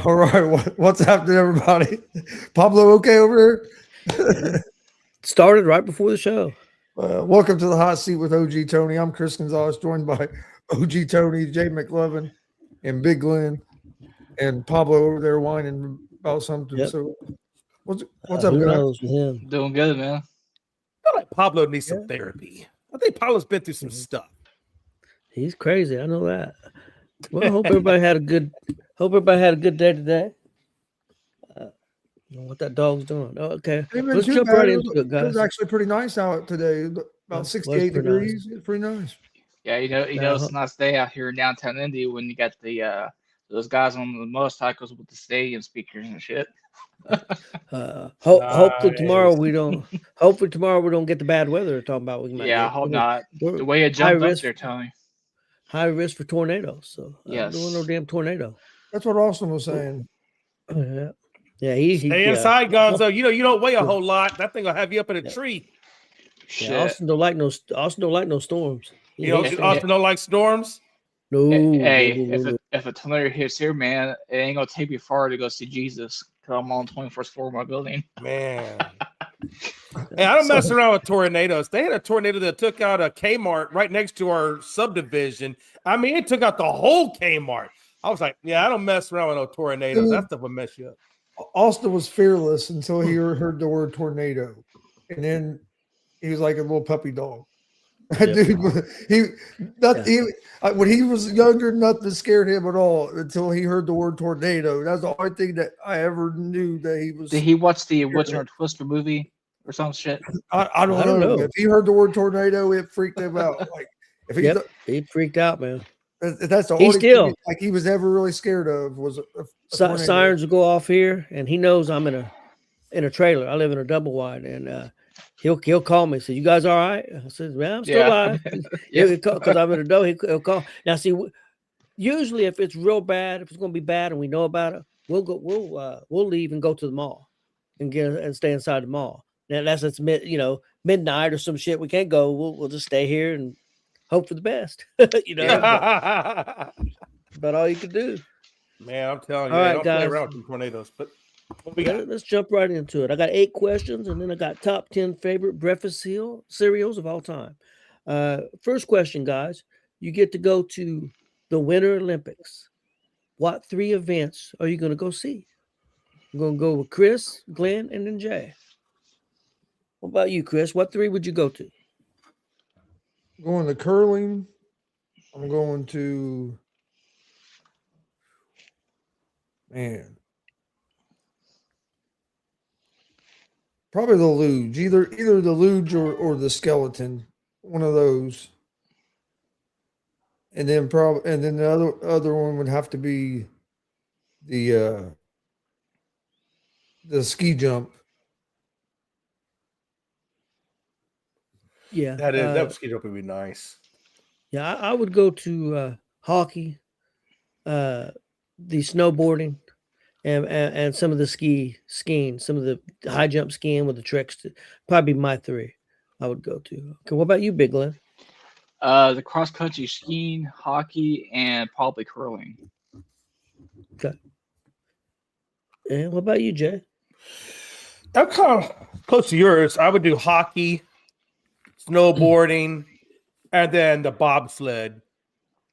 All right, what's happening, everybody? Pablo, okay over here? Started right before the show. Welcome to the hot seat with OG Tony. I'm Chris Gonzalez, joined by OG Tony, Jay McLovin, and Big Glenn, and Pablo over there whining about something. Yep. So, what's up, Who guys? knows with him? Doing good, man. I feel like Pablo needs some Yeah. therapy. I think Pablo's been through some stuff. He's crazy. I know that. Well, I hope everybody had a good. Hope everybody had a good day today. I don't know what that dog's doing. Oh, okay, Ain't been let's too jump bad. right It into it, was guys. actually pretty nice out today, about Was 68 pretty degrees. It's pretty nice. Yeah, it's a nice day out here in downtown Indy when you got the those guys on the motorcycles with the stadium speakers and shit. Hopefully tomorrow Nice. we don't. Hopefully tomorrow we don't get the bad weather they're talking about. We might Yeah, I get. hope not. We're The way it high jumped up risk. there, Tony. High risk for tornadoes. So I don't want no Yes. damn tornado. That's what Austin was saying. Yeah, yeah. He Stay yeah. inside, Gonzo. You don't weigh a whole lot. That thing will have you up in a Yeah. tree. Shit. Yeah, Austin don't like no storms. He You know, hates Austin don't like storms. no, Hey, no, no, no. if a tornado hits here, man, it ain't gonna take me far to go see Jesus. Cause I'm on the 21st floor of my building. Man. Hey, I don't mess around with tornadoes. They had a tornado that took out a Kmart right next to our subdivision. I mean, it took out the whole Kmart. I was like, yeah, I don't mess around with no tornadoes. That stuff will mess you up. Austin was fearless until he heard the word tornado, and then he was like a little puppy dog. That Yep. dude, when he was younger, nothing scared him at all until he heard the word tornado. That's the only thing that I ever knew that he was. Did he watch the Witch or Twister movie or some shit? I don't know. If he heard the word tornado, it freaked him out. Like if he, Yep, he freaked out, man. that's the He only still- thing like he was ever really scared of was a tornado. Sirens will go off here, and he knows I'm in a trailer. I live in a double wide, and he'll call me. Say, "You guys all right?" I said, "Yeah, I'm still alive." Yeah. Because I'm in a double. He'll call. Now, see, usually if it's real bad, if it's going to be bad, and we know about it, we'll go. We'll leave and go to the mall, and stay inside the mall. Now that's it's midnight or some shit. We can't go. We'll just stay here and hope for the best. But about all you can do. Man, I'm telling you, All right, don't play guys. around with them tornadoes. But what we got? Let's jump right into it. I got 8 questions, and then I got top 10 favorite breakfast cereals of all time. First question, guys. You get to go to the Winter Olympics. What 3 events are you going to go see? I'm going to go with Chris, Glenn, and then Jay. What about you, Chris? What 3 would you go to? Going to curling. I'm going to probably the luge. Either the luge or the skeleton. One of those. And then the other one would have to be the ski jump. Yeah. That ski jump would be nice. Yeah, I would go to hockey, the snowboarding, and some of the skiing, some of the high jump skiing with the tricks. Probably my 3 I would go to. Okay, what about you, Big Glenn? The cross country skiing, hockey, and probably curling. Okay. And what about you, Jay? I'm kind of close to yours. I would do hockey, snowboarding, and then the bobsled.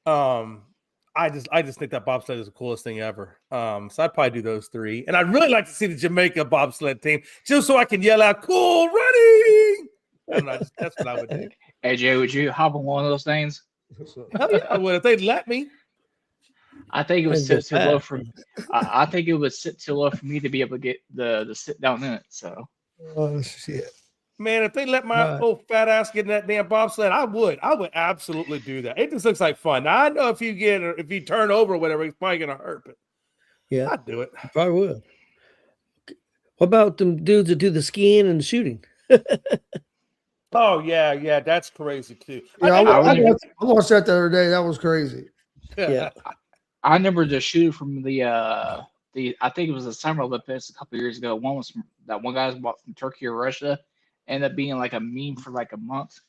I just think that bobsled is the coolest thing ever. So I'd probably do those 3. And I'd really like to see the Jamaica bobsled team just so I can yell out, "Cool running!" I don't know, that's what I would do. Hey Jay, would you hop on one of those things? Hell yeah, I would if they'd let me. I think it would Depends sit how too low fast. for. I think it would sit too low for me to be able to get the sit down in it. So Oh shit. Man, if they let my Right. old fat ass get in that damn bobsled, I would absolutely do that. It just looks like fun. Now I know if you turn over or whatever, it's probably gonna hurt, but Yeah, I'd do it. probably would. What about them dudes that do the skiing and shooting? Oh yeah, that's crazy too. Yeah, I I- watched that the other day. That was crazy. Yeah. I remember the shooter from the I think it was the Summer Olympics a couple years ago. One was that one guy was bought from Turkey or Russia, ended up being like a meme for like a month.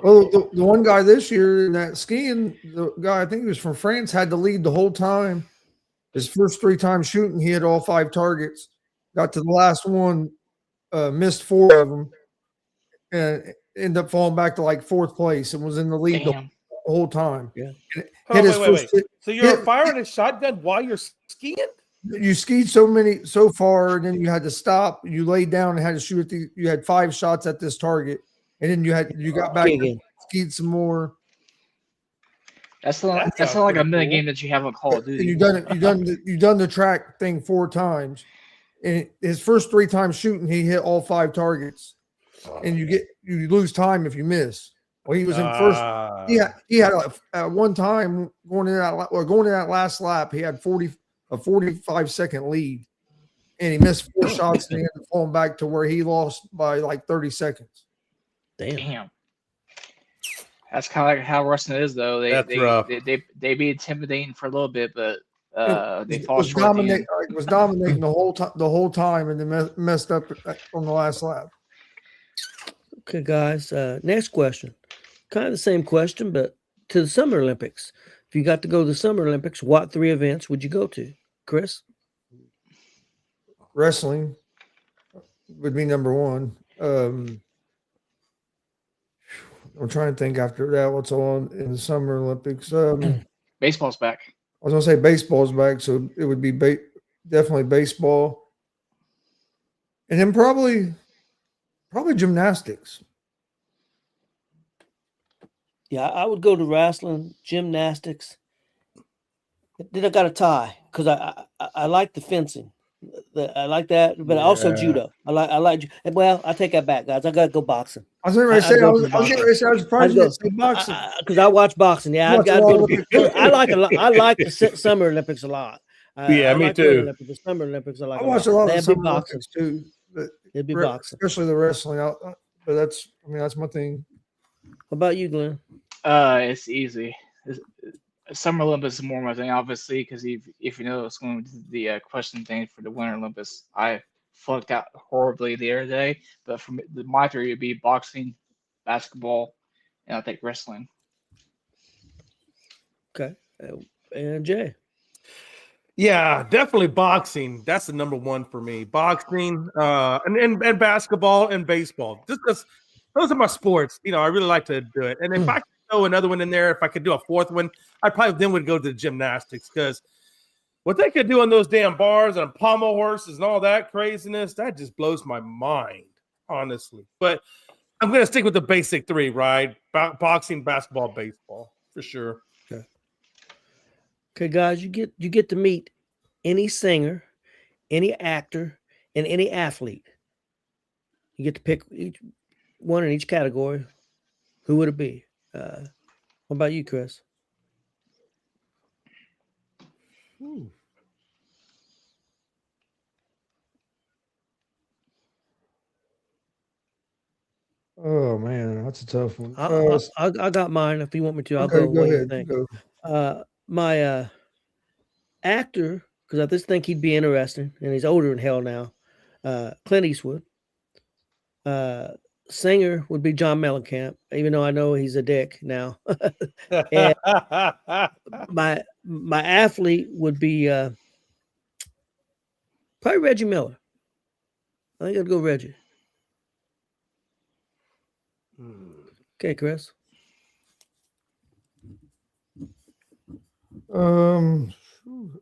Well, the one guy this year in that skiing, the guy I think he was from France, had to lead the whole time. His first 3 times shooting, he hit all 5 targets. Got to the last one, missed 4 of them, and ended up falling back to like 4th place and was in the lead the Damn. whole time. Yeah. And Hold hit on, his wait. first. So you're hit- firing a shotgun while you're skiing? You skied so far, and then you had to stop. You laid down and had to shoot at you had 5 shots at this target, and then you got back, Again. skied some more. That's That not sounds like a pretty mini cool. game that you have on Call of And Duty. you done the track thing 4 times. And his first 3 times shooting, he hit all 5 targets. And you lose time if you miss. Well, he was in first. Ah. He had one time going in that last lap, he had a 45-second lead, and he missed 4 shots and he ended up falling back to where he lost by like 30 seconds. Damn. That's kind of like how wrestling is, though. That's rough. They be intimidating for a little bit, but they It fall was short. At the end. dominating the whole time, and then messed up on the last lap. Okay, guys. Next question. Kind of the same question, but to the Summer Olympics. If you got to go to the Summer Olympics, what 3 events would you go to, Chris? Wrestling would be number 1. I'm trying to think after that what's on in the Summer Olympics. Baseball's back. I was gonna say baseball's back, so it would be definitely baseball, and then probably gymnastics. Yeah, I would go to wrestling, gymnastics. Then I got a tie because I like the fencing. I like that, but also Yeah. judo. I like. Well, I take that back, guys. I gotta go boxing I was going to say, I'd I go was for boxing. getting ready to say, I was surprised you didn't say boxing. because I watch boxing. Yeah, I Watch gotta a go. lot To, I like I like the Summer Olympics a lot. Yeah, I me like too. Winter Olympics, the Summer Olympics I like. I watch a lot of That'd the be Summer boxing. Olympics too, but It'd be boxing. especially the wrestling. But that's my thing. What about you, Glenn? It's easy. Summer Olympics is more my thing, obviously, because if you know it's going to the question thing for the Winter Olympics, I flunked out horribly the other day. But for me, my 3 would be boxing, basketball, and I'll take wrestling. Okay, and Jay. Yeah, definitely boxing. That's the number 1 for me. Boxing, and basketball and baseball. Just because those are my sports. I really like to do it. And if I could throw another one in there, if I could do a 4th one, I probably then would go to the gymnastics because what they could do on those damn bars and pommel horses and all that craziness, that just blows my mind, honestly. But I'm going to stick with the basic 3, right? Boxing, basketball, baseball, for sure. Okay, guys, you get to meet any singer, any actor, and any athlete. You get to pick each one in each category. Who would it be? What about you, Chris? Oh man, that's a tough one. I got mine. If you want me to, I'll Okay, go. go What do you ahead. think? Go. My actor, because I just think he'd be interesting, and he's older than hell now. Clint Eastwood. Singer would be John Mellencamp, even though I know he's a dick now. And my athlete would be probably Reggie Miller. I think I'd go Reggie. Okay, Chris.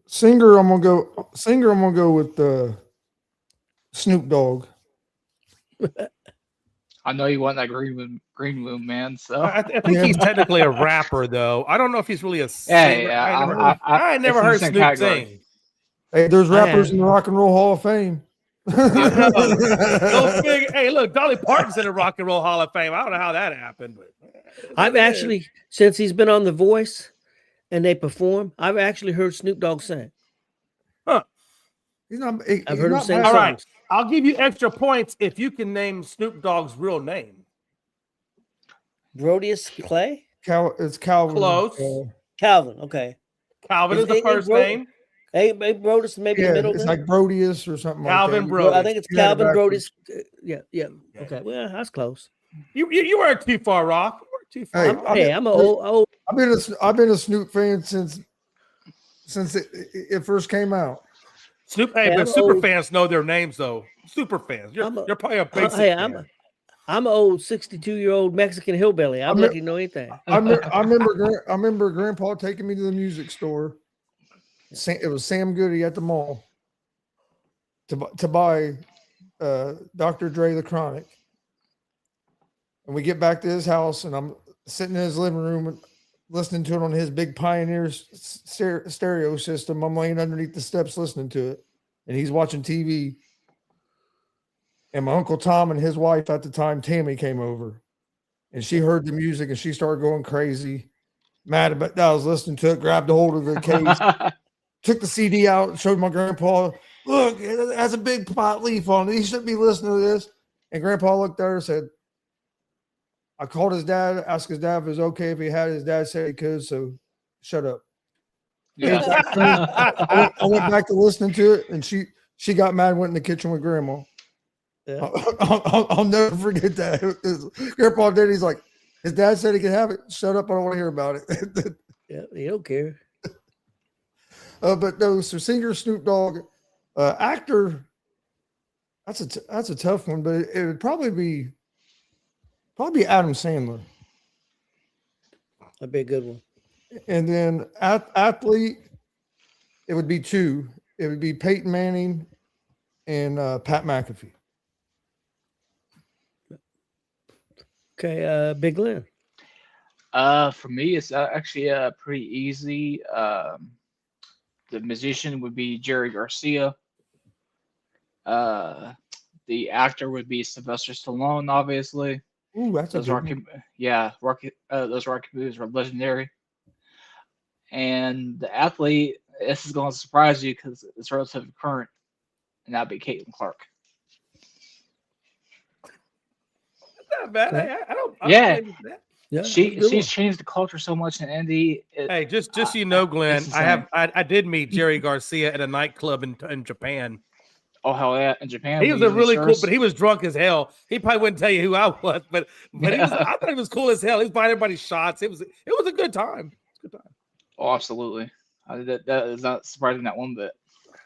Singer, I'm gonna go with Snoop Dogg. I know you want that green room, man. So I think he's technically a rapper, though. I don't know if he's really a Yeah, singer. yeah, I never heard it's in Snoop the same category. sing. Hey, there's rappers have- in the Rock and Roll Hall of Fame. Go figure. Hey, look, Dolly Parton's in the Rock and Roll Hall of Fame. I don't know how that happened, but I've actually, since he's been on The Voice and they perform, I've actually heard Snoop Dogg sing. He's not. I've heard him sing All songs. right. I'll give you extra points if you can name Snoop Dogg's real name. Brodius Clay? It's Calvin. Close. Calvin, okay. Calvin is the Is first Bro- name. Hey, Brodus, maybe the Yeah, middle it's name? like Brodius or something Calvin like that. Brodius. I think it's You had it Calvin backwards. Brodus. Yeah. Okay, well, that's close. You weren't too far, Rock. You weren't too far. Hey, off. I mean, I'm an old. I've been a Snoop fan since since it first came out. Hey, Hey, but I'm super old. fans know their names though. Super fans. You're probably a basic Hey, fan. I'm an old 62-year-old Mexican hillbilly. I'm lucky to know anything. I remember Grandpa taking me to the music store. It was Sam Goody at the mall to buy Dr. Dre the Chronic. And we get back to his house, and I'm sitting in his living room and listening to it on his big Pioneer stereo system. I'm laying underneath the steps listening to it, and he's watching TV. And my Uncle Tom and his wife at the time, Tammy, came over, and she heard the music, and she started going crazy, mad about that I was listening to it, grabbed a hold of the case, took the CD out, and showed my grandpa, look, it has a big pot leaf on it. He shouldn't be listening to this. And Grandpa looked at her and said, I called his dad, asked his dad if it was okay if he had it. His dad said he could, so shut up. Yeah. I went back to listening to it, and she got mad and went in the kitchen with Grandma. Yeah. I'll never forget that. Grandpa did. He's like, his dad said he could have it. Shut up. I don't want to hear about it. Yeah, he don't care. But no, so singer Snoop Dogg, actor, that's a tough one, but it would probably be Adam Sandler. That'd be a good one. And then athlete, it would be two. It would be Peyton Manning and Pat McAfee. Okay, Big Lynn. For me, it's actually pretty easy. The musician would be Jerry Garcia. The actor would be Sylvester Stallone, obviously. Ooh, that's a Those good Rocky, one. those Rocky movies were legendary. And the athlete, this is going to surprise you because it's relatively current, and that'd be Caitlin Clark. Not bad. Okay. I don't. Yeah. don't think that. Yeah, She's changed the culture so much in Indy. Hey, just so you know, Glenn, it's I did meet Jerry Garcia at a nightclub in Japan. Oh hell yeah! In Japan, He we was a use really cool, insurance. but he was drunk as hell. He probably wouldn't tell you who I was, but he was, I thought he was cool as hell. He was buying everybody shots. It was a good time. Good time. Oh, absolutely. That is not surprising that one bit.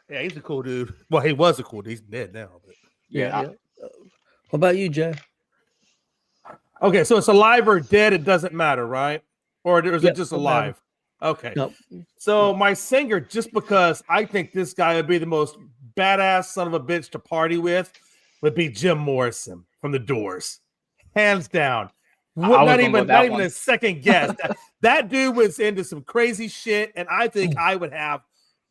Yeah, he's a cool dude. Well, he was a cool dude. He's dead now. But. Yeah. What about you, Jay? Okay, so it's alive or dead. It doesn't matter, right? Or is Yeah, it just don't matter. alive? Okay. No. So my singer, just because I think this guy would be the most badass son of a bitch to party with, would be Jim Morrison from The Doors, hands down. Not even a second guess. that dude was into some crazy shit, and I think I would have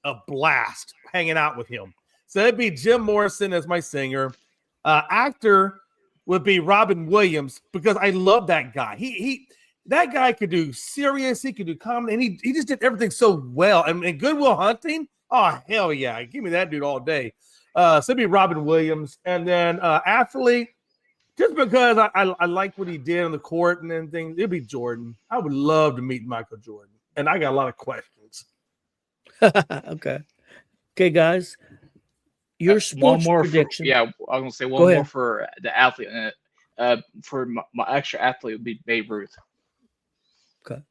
a blast hanging out with him. So it'd be Jim Morrison as my singer. Actor would be Robin Williams because I love that guy. That guy could do serious, he could do comedy, and he just did everything so well. And Good Will Hunting, oh hell yeah, give me that dude all day. So it'd be Robin Williams, and then athlete, just because I like what he did on the court and everything, it'd be Jordan. I would love to meet Michael Jordan, and I got a lot of questions. Okay, guys, your sports prediction. Yeah, I'm gonna say one Go ahead. more for the athlete. For my extra athlete would be Babe Ruth. Okay.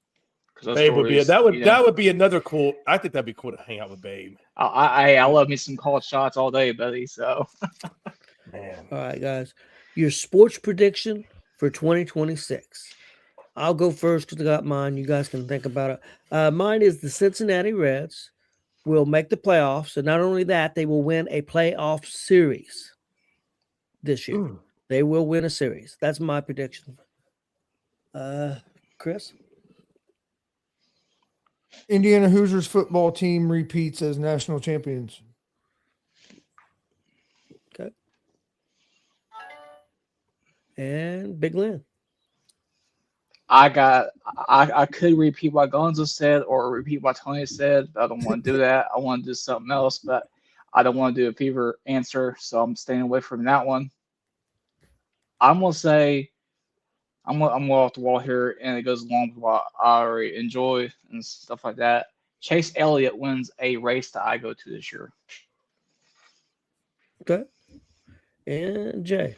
Babe would be that would be another cool. I think that'd be cool to hang out with Babe. I love me some college shots all day, buddy. So, Man. All right, guys, your sports prediction for 2026. I'll go first because I got mine. You guys can think about it. Mine is the Cincinnati Reds will make the playoffs, and not only that, they will win a playoff series this year. Ooh. They will win a series. That's my prediction. Chris? Indiana Hoosiers football team repeats as national champions. Okay. And Big Lynn. I could repeat what Gonzo said or repeat what Tony said, but I don't want to do that. I want to do something else, but I don't want to do a fever answer, so I'm staying away from that one. I'm gonna say I'm gonna off the wall here, and it goes along with what I already enjoy and stuff like that. Chase Elliott wins a race that I go to this year. Okay. And Jay.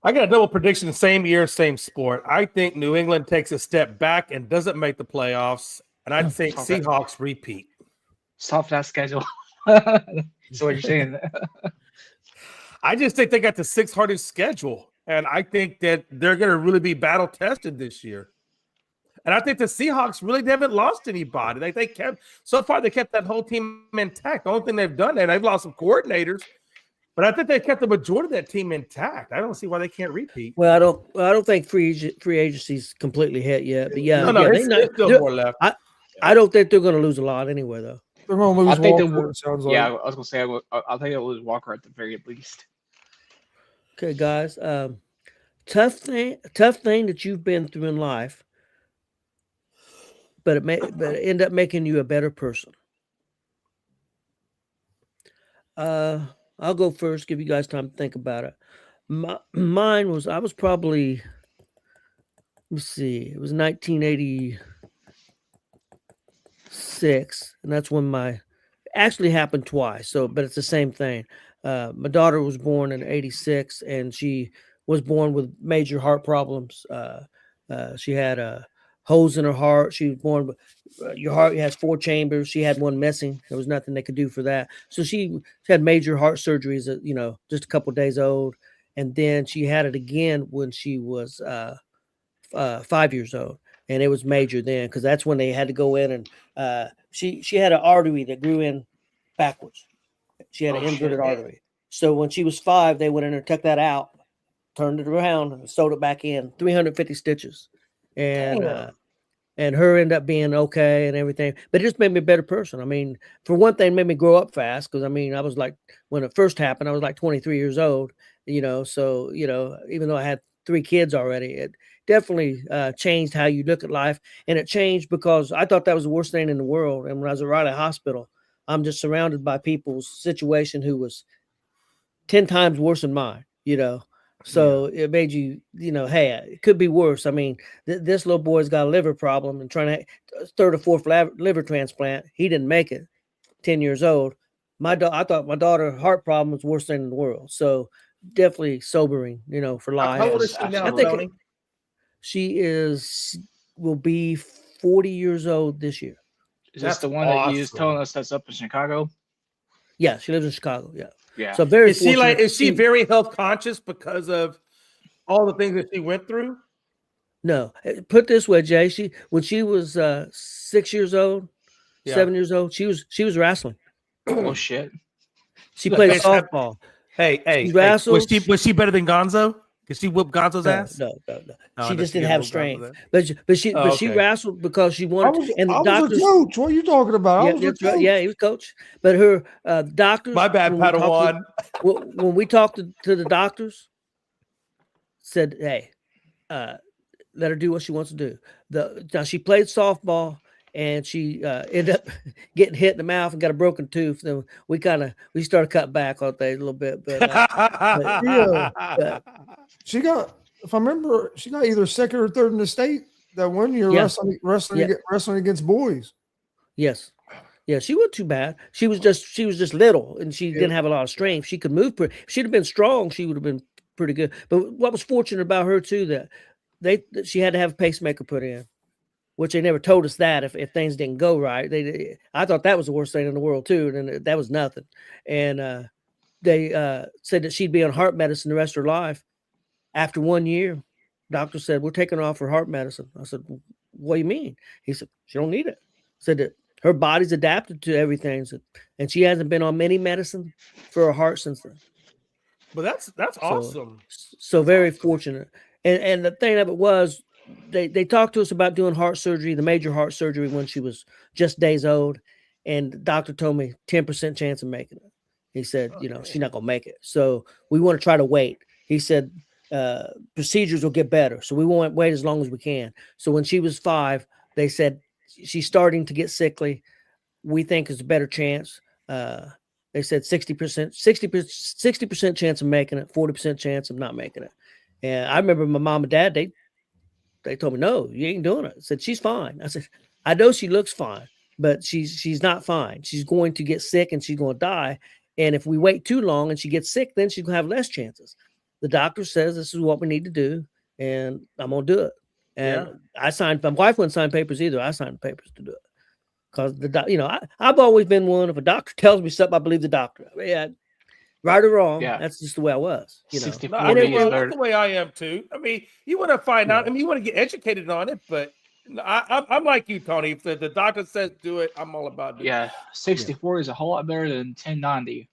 I got a double prediction, same year, same sport. I think New England takes a step back and doesn't make the playoffs. and I think Okay. Seahawks repeat. Soft that schedule. So what you're saying? I just think they got the 6th hardest schedule, and I think that they're going to really be battle tested this year. And I think the Seahawks really haven't lost anybody. They kept that whole team intact. The only thing they've done, and they've lost some coordinators, but I think they kept the majority of that team intact. I don't see why they can't repeat. Well, I don't think free agency's completely hit yet, but yeah, No, yeah, there's still more left. I don't think they're going to lose a lot anyway, though. They're going to lose I think Walker, it sounds like. Yeah, I was gonna say I'll think they'll lose Walker at the very least. Okay, guys. Tough thing that you've been through in life, but it end up making you a better person. I'll go first. Give you guys time to think about it. Mine was I was probably. Let's see. It was 1986, and that's when actually happened twice. So, but it's the same thing. My daughter was born in 86, and she was born with major heart problems. She had holes in her heart. She was born with your heart has 4 chambers. She had one missing. There was nothing they could do for that. So she had major heart surgeries at, just a couple of days old. And then she had it again when she was 5 years old. And it was major then, because that's when they had to go in and she had an artery that grew in backwards. She had an inverted artery. So when she was 5, they went in and took that out, turned it around, and sewed it back in. 350 stitches, and her ended up being okay and everything. But it just made me a better person. I mean, for one thing, it made me grow up fast, because I mean, I was like, when it first happened, I was like 23 years old. So even though I had 3 kids already, it definitely changed how you look at life. And it changed because I thought that was the worst thing in the world. And when I was at Riley Hospital, I'm just surrounded by people's situation who was 10 times worse than mine, So it made you, hey, it could be worse. I mean, this little boy's got a liver problem and trying to 3rd or 4th liver transplant. He didn't make it. 10 years old. I thought my daughter's heart problem was worse thing in the world. So definitely sobering, for life. How old is she now, I think Tony? she will be 40 years old this year. Is this the one that you was telling us that's up in Chicago? Yeah, she lives in Chicago. Yeah. Yeah. So very. Is she very health conscious because of all the things that she went through? No, put this way, Jay. When she was 6 years old, 7 years old, she was wrestling. Oh shit. She played softball. Hey, She wrestled. Was she better than Gonzo? Could she whoop Gonzo's ass? No. Oh, She just didn't get have whooped strength. Gonzo's But she okay. wrestled because she wanted. I was a coach. What are you talking about? I was a that's right. coach. Yeah, he was coach. But her doctors. My bad, Padawan. When we talked to the doctors, said, "Hey, let her do what she wants to do." Now she played softball, and she ended up getting hit in the mouth and got a broken tooth. Then we started cutting back on things a little bit. But She got, if I remember, she got either 2nd or 3rd in the state that one year wrestling against boys. Yes. Yeah, she wasn't too bad. She was just little, and she didn't have a lot of strength. She could move. If she'd have been strong, she would have been pretty good. But what was fortunate about her too, that she had to have a pacemaker put in, which they never told us that if things didn't go right. I thought that was the worst thing in the world too, and that was nothing. And they said that she'd be on heart medicine the rest of her life. After 1 year, doctor said, "We're taking her off her heart medicine." I said, "What do you mean?" He said, "She don't need it." Said that her body's adapted to everything, and she hasn't been on any medicine for her heart since then. But that's awesome. So very fortunate. And the thing of it was, they talked to us about doing heart surgery, the major heart surgery, when she was just days old, and the doctor told me 10% chance of making it. He said, she's not gonna make it. So we want to try to wait. He said procedures will get better, so we won't wait as long as we can. So when she was 5, they said she's starting to get sickly. We think it's a better chance. They said 60% chance of making it, 40% chance of not making it. And I remember my mom and dad, they told me, "No, you ain't doing it." I said, "She's fine." I said, "I know she looks fine, but she's not fine. She's going to get sick and she's going to die. And if we wait too long and she gets sick, then she's going to have less chances." The doctor says this is what we need to do, and I'm going to do it. And I signed, my wife wouldn't sign papers either. I signed papers to do it. because I've always been one. If a doctor tells me something, I believe the doctor. Yeah, right or wrong, Yeah. that's just the way I was. 60 No, And 40 it- is that's better. the way I am too. I mean, you want to find out. I mean, you want to get educated on it, but I'm like you, Tony. If the doctor says do it, I'm all about it. Yeah, 60 40 is a whole lot better than 10-90.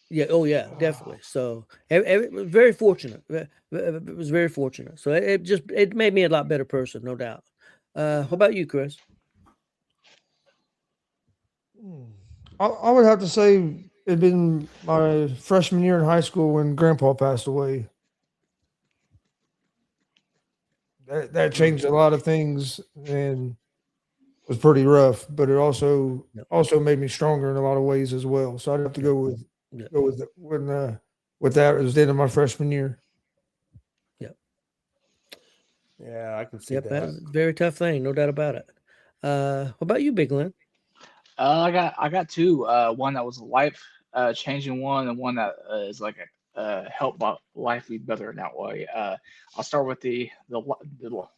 Yeah. Oh, yeah, definitely. So it was very fortunate. It was very fortunate. So it made me a lot better person, no doubt. What about you, Chris? I would have to say it'd been my freshman year in high school when Grandpa passed away. That changed a lot of things and was pretty rough, but it also made me stronger in a lot of ways as well. So I'd have to go with that. It was the end of my freshman year. Yeah, I can see Yep, that. that's a very tough thing, no doubt about it. What about you, Big Lynn? I got two. One that was a life changing one, and one that is like a help my life be better in that way. I'll start with the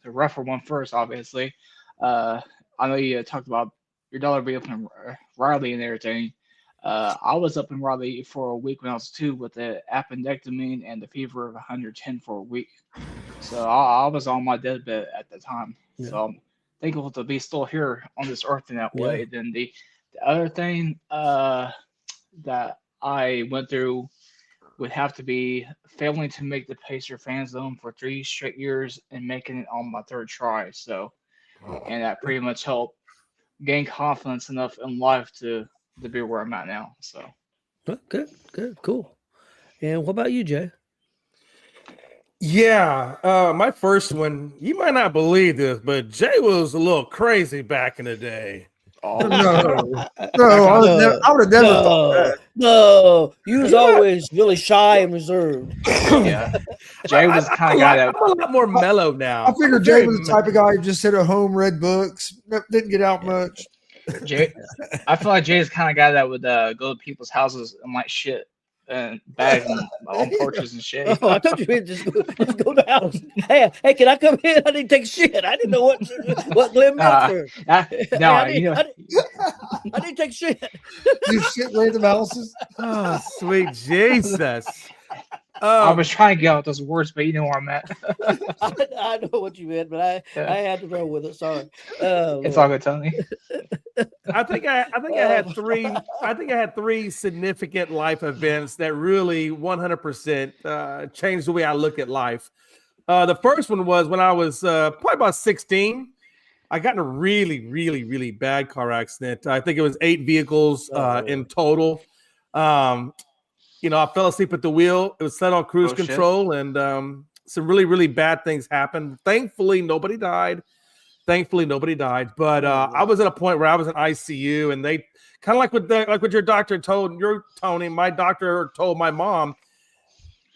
rougher one first. Obviously, I know you talked about your daughter being up in Raleigh and everything. I was up in Raleigh for a week when I was 2 with the appendectomy and the fever of 110 for a week. So I was on my deathbed at the time. Yeah. So I'm thankful to be still here on this earth in that Yeah. way. Then the other thing that I went through would have to be failing to make the Pacer fan zone for 3 straight years and making it on my 3rd try. So, and that pretty much helped gain confidence enough in life to be where I'm at now. So, Oh, good, cool. And what about you, Jay? Yeah, my first one, you might not believe this, but Jay was a little crazy back in the day. oh, No, I would have never thought that. No, you was always really shy and reserved. yeah. Jay was kind of guy that I'm a lot more mellow now. I figured I'm Jay very was the type of guy who just sit at home, read books, didn't get out much. Jay. I feel like Jay is the kind of guy that would go to people's houses and like shit and bag them on porches and shit. Oh, I thought you meant just go to the house. Hey, can I come in? I didn't take shit. I didn't know what Glenn meant for. No, I you know, I didn't take shit. You shit random houses. Oh, sweet Jesus. I was trying to get out those words, but you know where I'm at. I know what you meant, but I had to roll with it. Sorry. It's all good, Tony. I think I had three. I think I had 3 significant life events that really 100% changed the way I look at life. The first one was when I was probably about 16. I got in a really, really, really bad car accident. I think it was 8 vehicles in total. I fell asleep at the wheel. It was set on cruise control, and some really, really bad things happened. Thankfully, nobody died. But I was at a point where I was in ICU, and they kind of like what your doctor told your Tony. My doctor told my mom.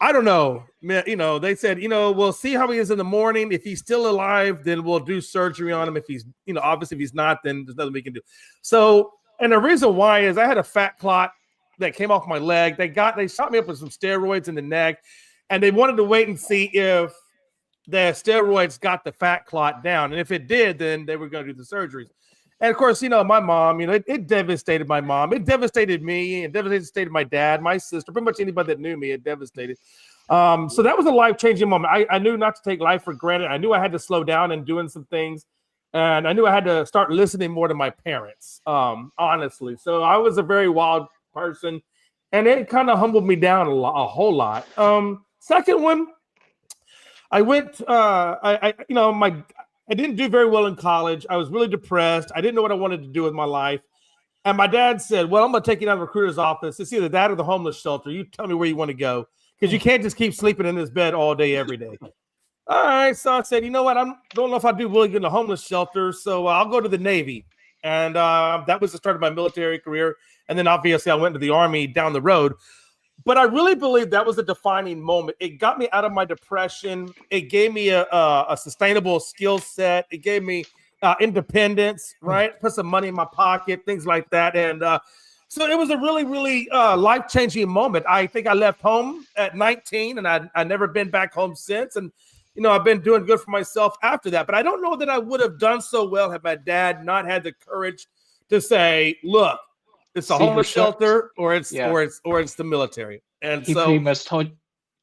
I don't know. They said, we'll see how he is in the morning. If he's still alive, then we'll do surgery on him. If he's, obviously if he's not, then there's nothing we can do. So, and the reason why is I had a fat clot that came off my leg. They shot me up with some steroids in the neck, and they wanted to wait and see if the steroids got the fat clot down. And if it did, then they were going to do the surgeries. And of course, my mom, it devastated my mom. It devastated me. It devastated my dad, my sister, pretty much anybody that knew me, it devastated. So that was a life-changing moment. I knew not to take life for granted. I knew I had to slow down and doing some things. And I knew I had to start listening more to my parents, honestly. So I was a very wild person, and it kind of humbled me down a whole lot. Second one, I went. I didn't do very well in college. I was really depressed. I didn't know what I wanted to do with my life. And my dad said, "Well, I'm going to take you down to the recruiter's office. It's either that or the homeless shelter. You tell me where you want to go, because you can't just keep sleeping in this bed all day, every day." All right. So I said, you know what? I don't know if I do really good in the homeless shelter, so I'll go to the Navy. And that was the start of my military career. And then obviously I went to the Army down the road. But I really believe that was a defining moment. It got me out of my depression. It gave me a sustainable skill set. It gave me independence, right? Put some money in my pocket, things like that. And so it was a really, really life-changing moment. I think I left home at 19, and I've never been back home since. And, I've been doing good for myself after that. But I don't know that I would have done so well had my dad not had the courage to say, look, it's a Secret homeless Ser- shelter or it's Yeah. or it's the military. And He so pretty much told,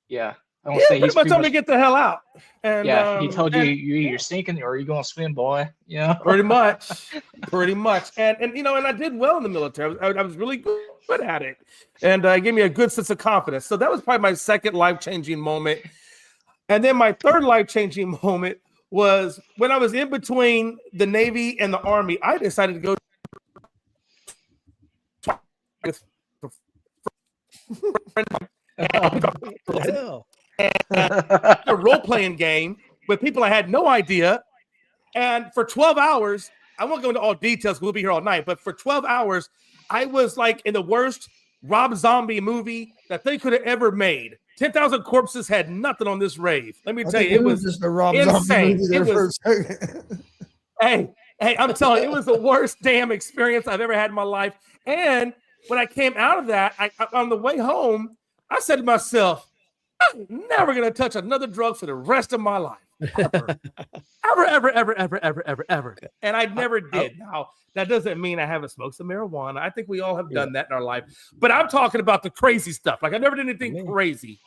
yeah, I don't yeah, say pretty he's much pretty told me much, to get the hell out. And yeah, he told you and you either sinking or you going to swim, boy. You know, pretty much. And you know, and I did well in the military. I was really good at it, and it gave me a good sense of confidence. So that was probably my second life-changing moment. And then my third life-changing moment was when I was in between the Navy and the Army. I decided to go Hell. a role-playing game with people I had no idea. And for 12 hours, I won't go into all details. We'll be here all night. But for 12 hours, I was like in the worst Rob Zombie movie that they could have ever made. 10,000 Corpses had nothing on this rave. Let me I tell think you, it we were was just a Rob Zombie insane. movie there It for a was, second. hey, I'm telling you, it was the worst damn experience I've ever had in my life. And when I came out of that, on the way home, I said to myself, I'm never going to touch another drug for the rest of my life. Ever. And I never did. Now, that doesn't mean I haven't smoked some marijuana. I think we all have done that in our life. But I'm talking about the crazy stuff. Like I never did anything crazy.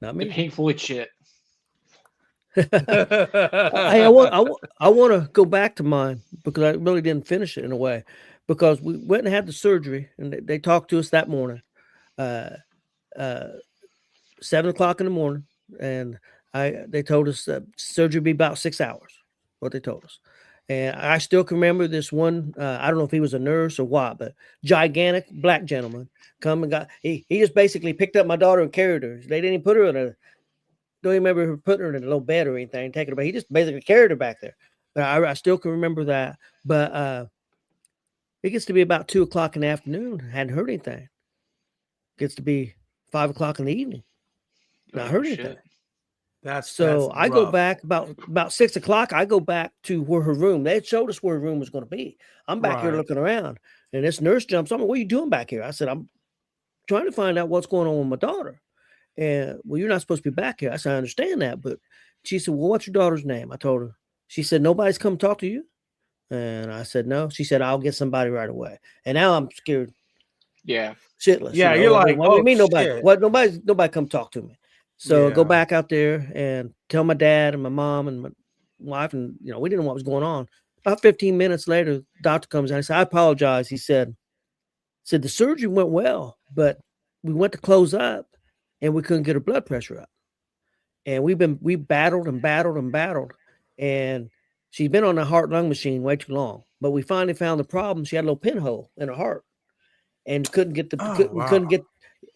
Not the me. Pink Floyd shit. Hey, I want to go back to mine because I really didn't finish it in a way, because we went and had the surgery and they talked to us that morning, 7 o'clock in the morning, and they told us that surgery would be about 6 hours. What they told us, and I still can remember this one. I don't know if he was a nurse or what, but gigantic black gentleman come and got. He just basically picked up my daughter and carried her. They didn't even put her in a. Don't even remember her putting her in a little bed or anything, taking her back. He just basically carried her back there. But I still can remember that. But it gets to be about 2 o'clock in the afternoon. Hadn't heard anything. Gets to be 5 o'clock in the evening. Not heard anything. That's I go back about 6 o'clock. I go back to where her room. They had showed us where her room was going to be. I'm back here Right. looking around, and this nurse jumps on me. What are you doing back here? I said, I'm trying to find out what's going on with my daughter. And well, you're not supposed to be back here. I said, I understand that, but she said, well, what's your daughter's name? I told her. She said, nobody's come talk to you. And I said, no. She said, I'll get somebody right away. And now I'm scared Yeah. shitless. Yeah, you know? you're like, what do you mean nobody? shit. What nobody come talk to me. So go Yeah. back out there and tell my dad and my mom and my wife, and we didn't know what was going on. About 15 minutes later, the doctor comes in. I said, I apologize. He said the surgery went well, but we went to close up and we couldn't get her blood pressure up. And we battled, and she's been on the heart lung machine way too long. But we finally found the problem. She had a little pinhole in her heart, and couldn't get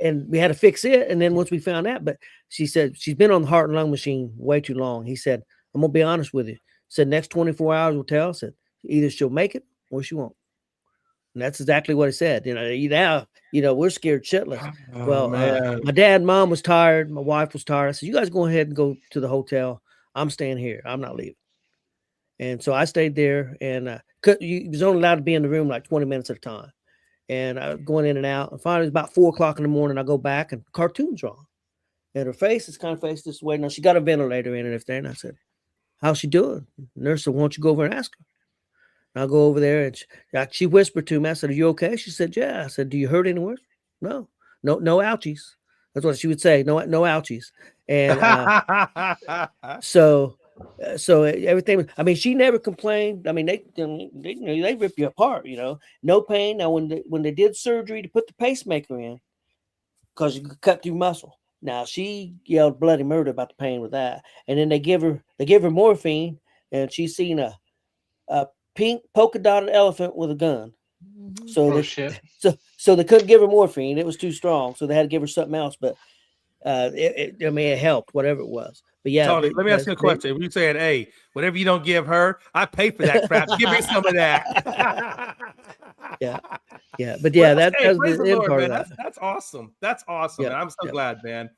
and we had to fix it. And then once we found that, but she said she's been on the heart and lung machine way too long. He said, I'm gonna be honest with you. Said next 24 hours will tell. Said either she'll make it or she won't. And that's exactly what he said. We're scared shitless. My dad and mom was tired. My wife was tired. I said, you guys go ahead and go to the hotel. I'm staying here. I'm not leaving. And so I stayed there, and you was only allowed to be in the room like 20 minutes at a time. And I was going in and out. And finally, it was about 4 o'clock in the morning. I go back, and cartoons wrong. And her face is kind of faced this way. Now, she got a ventilator in and everything. And I said, how's she doing? The nurse said, why don't you go over and ask her? And I'll go over there, and she whispered to me. I said, are you okay? She said, yeah. I said, do you hurt anywhere? No ouchies. That's what she would say. No ouchies. And so everything. I mean, she never complained. I mean, they rip you apart. No pain. Now, when they did surgery to put the pacemaker in, because you could cut through muscle. Now she yelled bloody murder about the pain with that. And then they give her morphine, and she's seen a pink polka dotted elephant with a gun. So they couldn't give her morphine. It was too strong. So they had to give her something else. But it helped, whatever it was. But yeah, Tony, let me ask you a question. If you said, hey, whatever you don't give her, I pay for that crap. Give me some of that. yeah. But yeah, that's the end part of that. That's awesome. That's awesome. Yeah, And I'm so glad, man.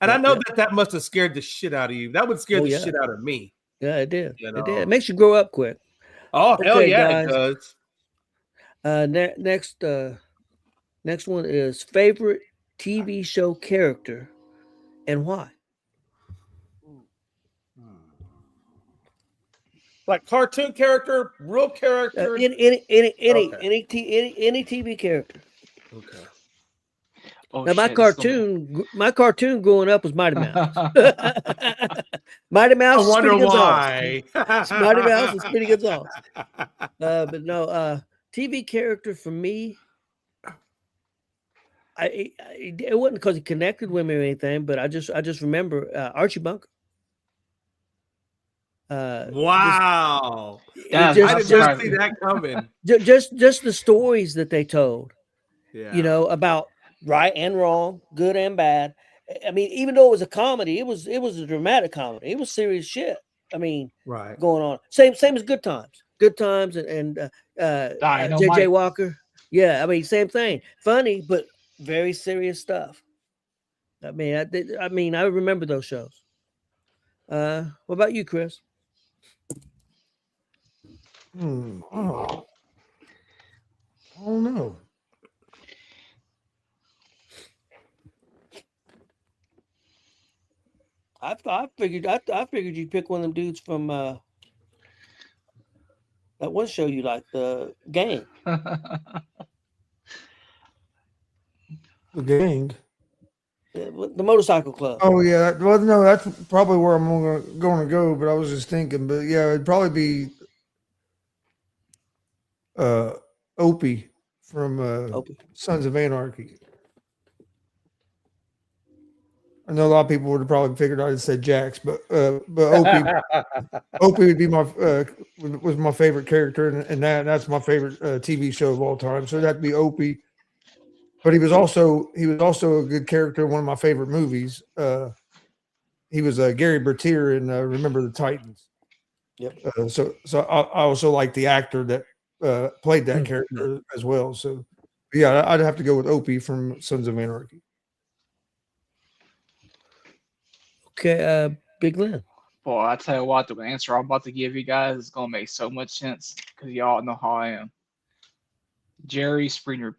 And I know that must have scared the shit out of you. That would scare the shit out of me. Yeah, it did. It did. It makes you grow up quick. Oh, hell yeah, guys. It does. Next one is favorite TV show character and why. Like cartoon character, real character. Any Okay. any TV character. Okay. Oh Now shit! my cartoon growing up was Mighty Mouse. Mighty Mouse, I wonder Speedy Gonzales. why. Mighty Mouse and Speedy Gonzales. But no, TV character for me, it wasn't because he connected with me or anything, but I just remember Archie Bunker. Wow. Yeah, I Just, did just, not see that coming. just the stories that they told, Yeah. you know, about right and wrong, good and bad. I mean, even though it was a comedy, it was a dramatic comedy. It was serious shit. I mean, Right. going on. Same as Good Times. Good Times and Dynamite. JJ Walker. Yeah, I mean, same thing. Funny, but very serious stuff. I mean, I remember those shows. What about you, Chris? Oh, I don't know. I figured you'd pick one of them dudes from that one show you like, the Gang. The Gang. The Motorcycle Club. Oh yeah, well no, that's probably where I'm going to go. But I was just thinking, but yeah, it'd probably be Opie from Opie. Sons of Anarchy. I know a lot of people would have probably figured I'd say Jax, but Opie Opie would be was my favorite character, and that's my favorite TV show of all time. So that'd be Opie. But he was also a good character in one of my favorite movies. He was Gary Bertier in Remember the Titans. Yep. So I also like the actor that played that character as well. So yeah, I'd have to go with Opie from Sons of Anarchy. Okay, Big Lynn. Boy, I tell you what, the answer I'm about to give you guys is gonna make so much sense because y'all know how I am. Jerry Springer.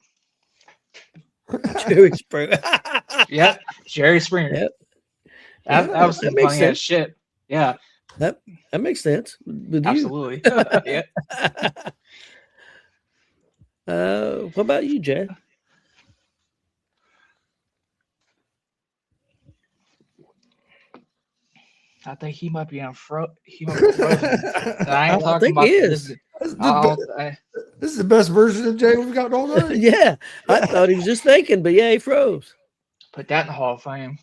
Jerry Springer. Yep, Jerry Springer. Yep. That was That some makes funny ass sense. shit. Yeah, That makes sense with you. absolutely. Yeah. What about you, Jay? I think he might be on He might be frozen. I ain't I talking think about he is. This is the best version of Jay we've got all night. Yeah, I thought he was just thinking, but yeah, he froze. put that in the Hall of Fame.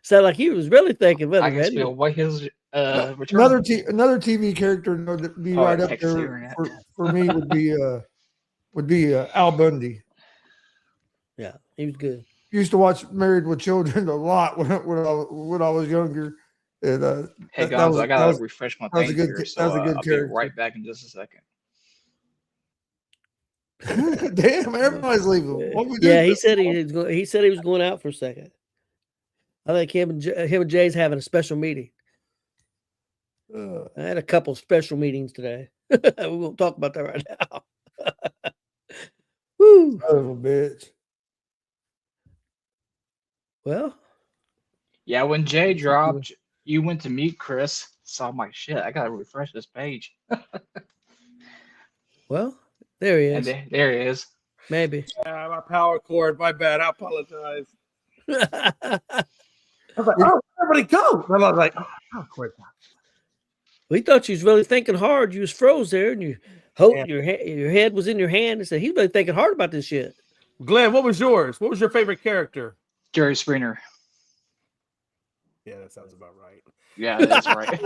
Sound like he was really thinking. I guess we'll wait his return. Another TV character that'd be right up Texas there Internet. for me would be Al Bundy. Yeah, he was good. Used to watch Married with Children a lot when I was younger. And Hey that guys, was- I gotta that was- refresh my that was a thing good here, ca- so that was a good I'll character. be right back in just a second. damn, everybody's leaving. What we Yeah, do? he said he said he was going out for a second. I think him and Jay's having a special meeting. I had a couple special meetings today. We won't talk about that right now. Woo. Son of a bitch. Well, Yeah, when Jay dropped, you went to meet Chris. So I'm like, shit, I gotta refresh this page. well, there he And is. there he is. Maybe. My power cord. My bad. I apologize. I was like, oh, everybody go. And I was like, oh, cord. We thought you was really thinking hard. You was froze there, and your head was in your hand. And said he's really thinking hard about this shit. Glenn, what was yours? What was your favorite character? Jerry Springer. Yeah, that sounds about right. Yeah, that's right.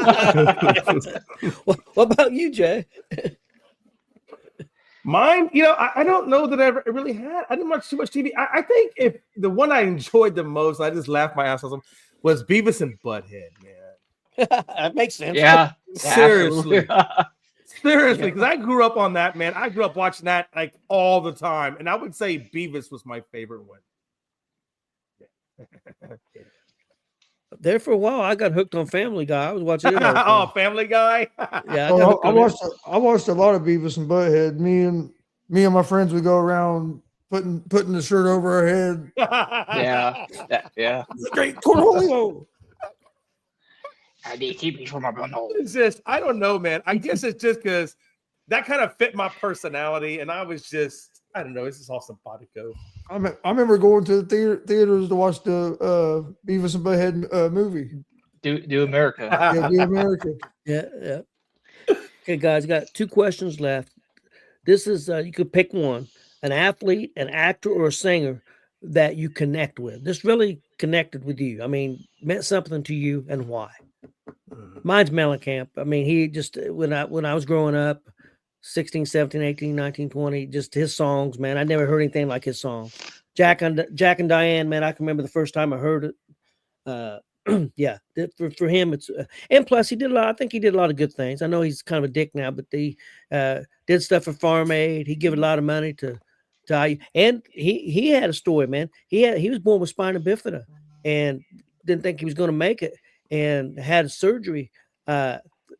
What about you, Jay? Mine, I don't know that I ever really had. I didn't watch too much TV. I think if the one I enjoyed the most, I just laughed my ass off, was Beavis and Butthead, man. That makes sense. Yeah. Seriously. absolutely. Seriously, because I grew up on that, man. I grew up watching that like all the time. And I would say Beavis was my favorite one. There for a while, I got hooked on Family Guy. I was watching it. All the Oh, time. Family Guy. Yeah, Well, I watched a lot of Beavis and Butthead. Me and my friends would go around putting the shirt over our head. Yeah. Yeah. Great Cornholio. I need to keep these from my bundle. It's just, I don't know, man. I guess it's just because that kind of fit my personality, and I was just, I don't know, it's just all simpatico. I remember going to the theaters to watch the Beavis and Butthead movie. Do America. Yeah, Be America. Yeah. Okay, guys, got 2 questions left. This is you could pick one: an athlete, an actor, or a singer that you connect with. This really connected with you. I mean, meant something to you, and why? Mine's Mellencamp. I mean, he just when I was growing up, 16, 17, 18, 19, 20, just his songs, man. I never heard anything like his songs. Jack and Diane, man, I can remember the first time I heard it. Yeah, for him, it's and plus he did a lot. I think he did a lot of good things. I know he's kind of a dick now, but he did stuff for Farm Aid. He gave a lot of money to and he had a story, man. He was born with spina bifida and didn't think he was going to make it, and had surgery.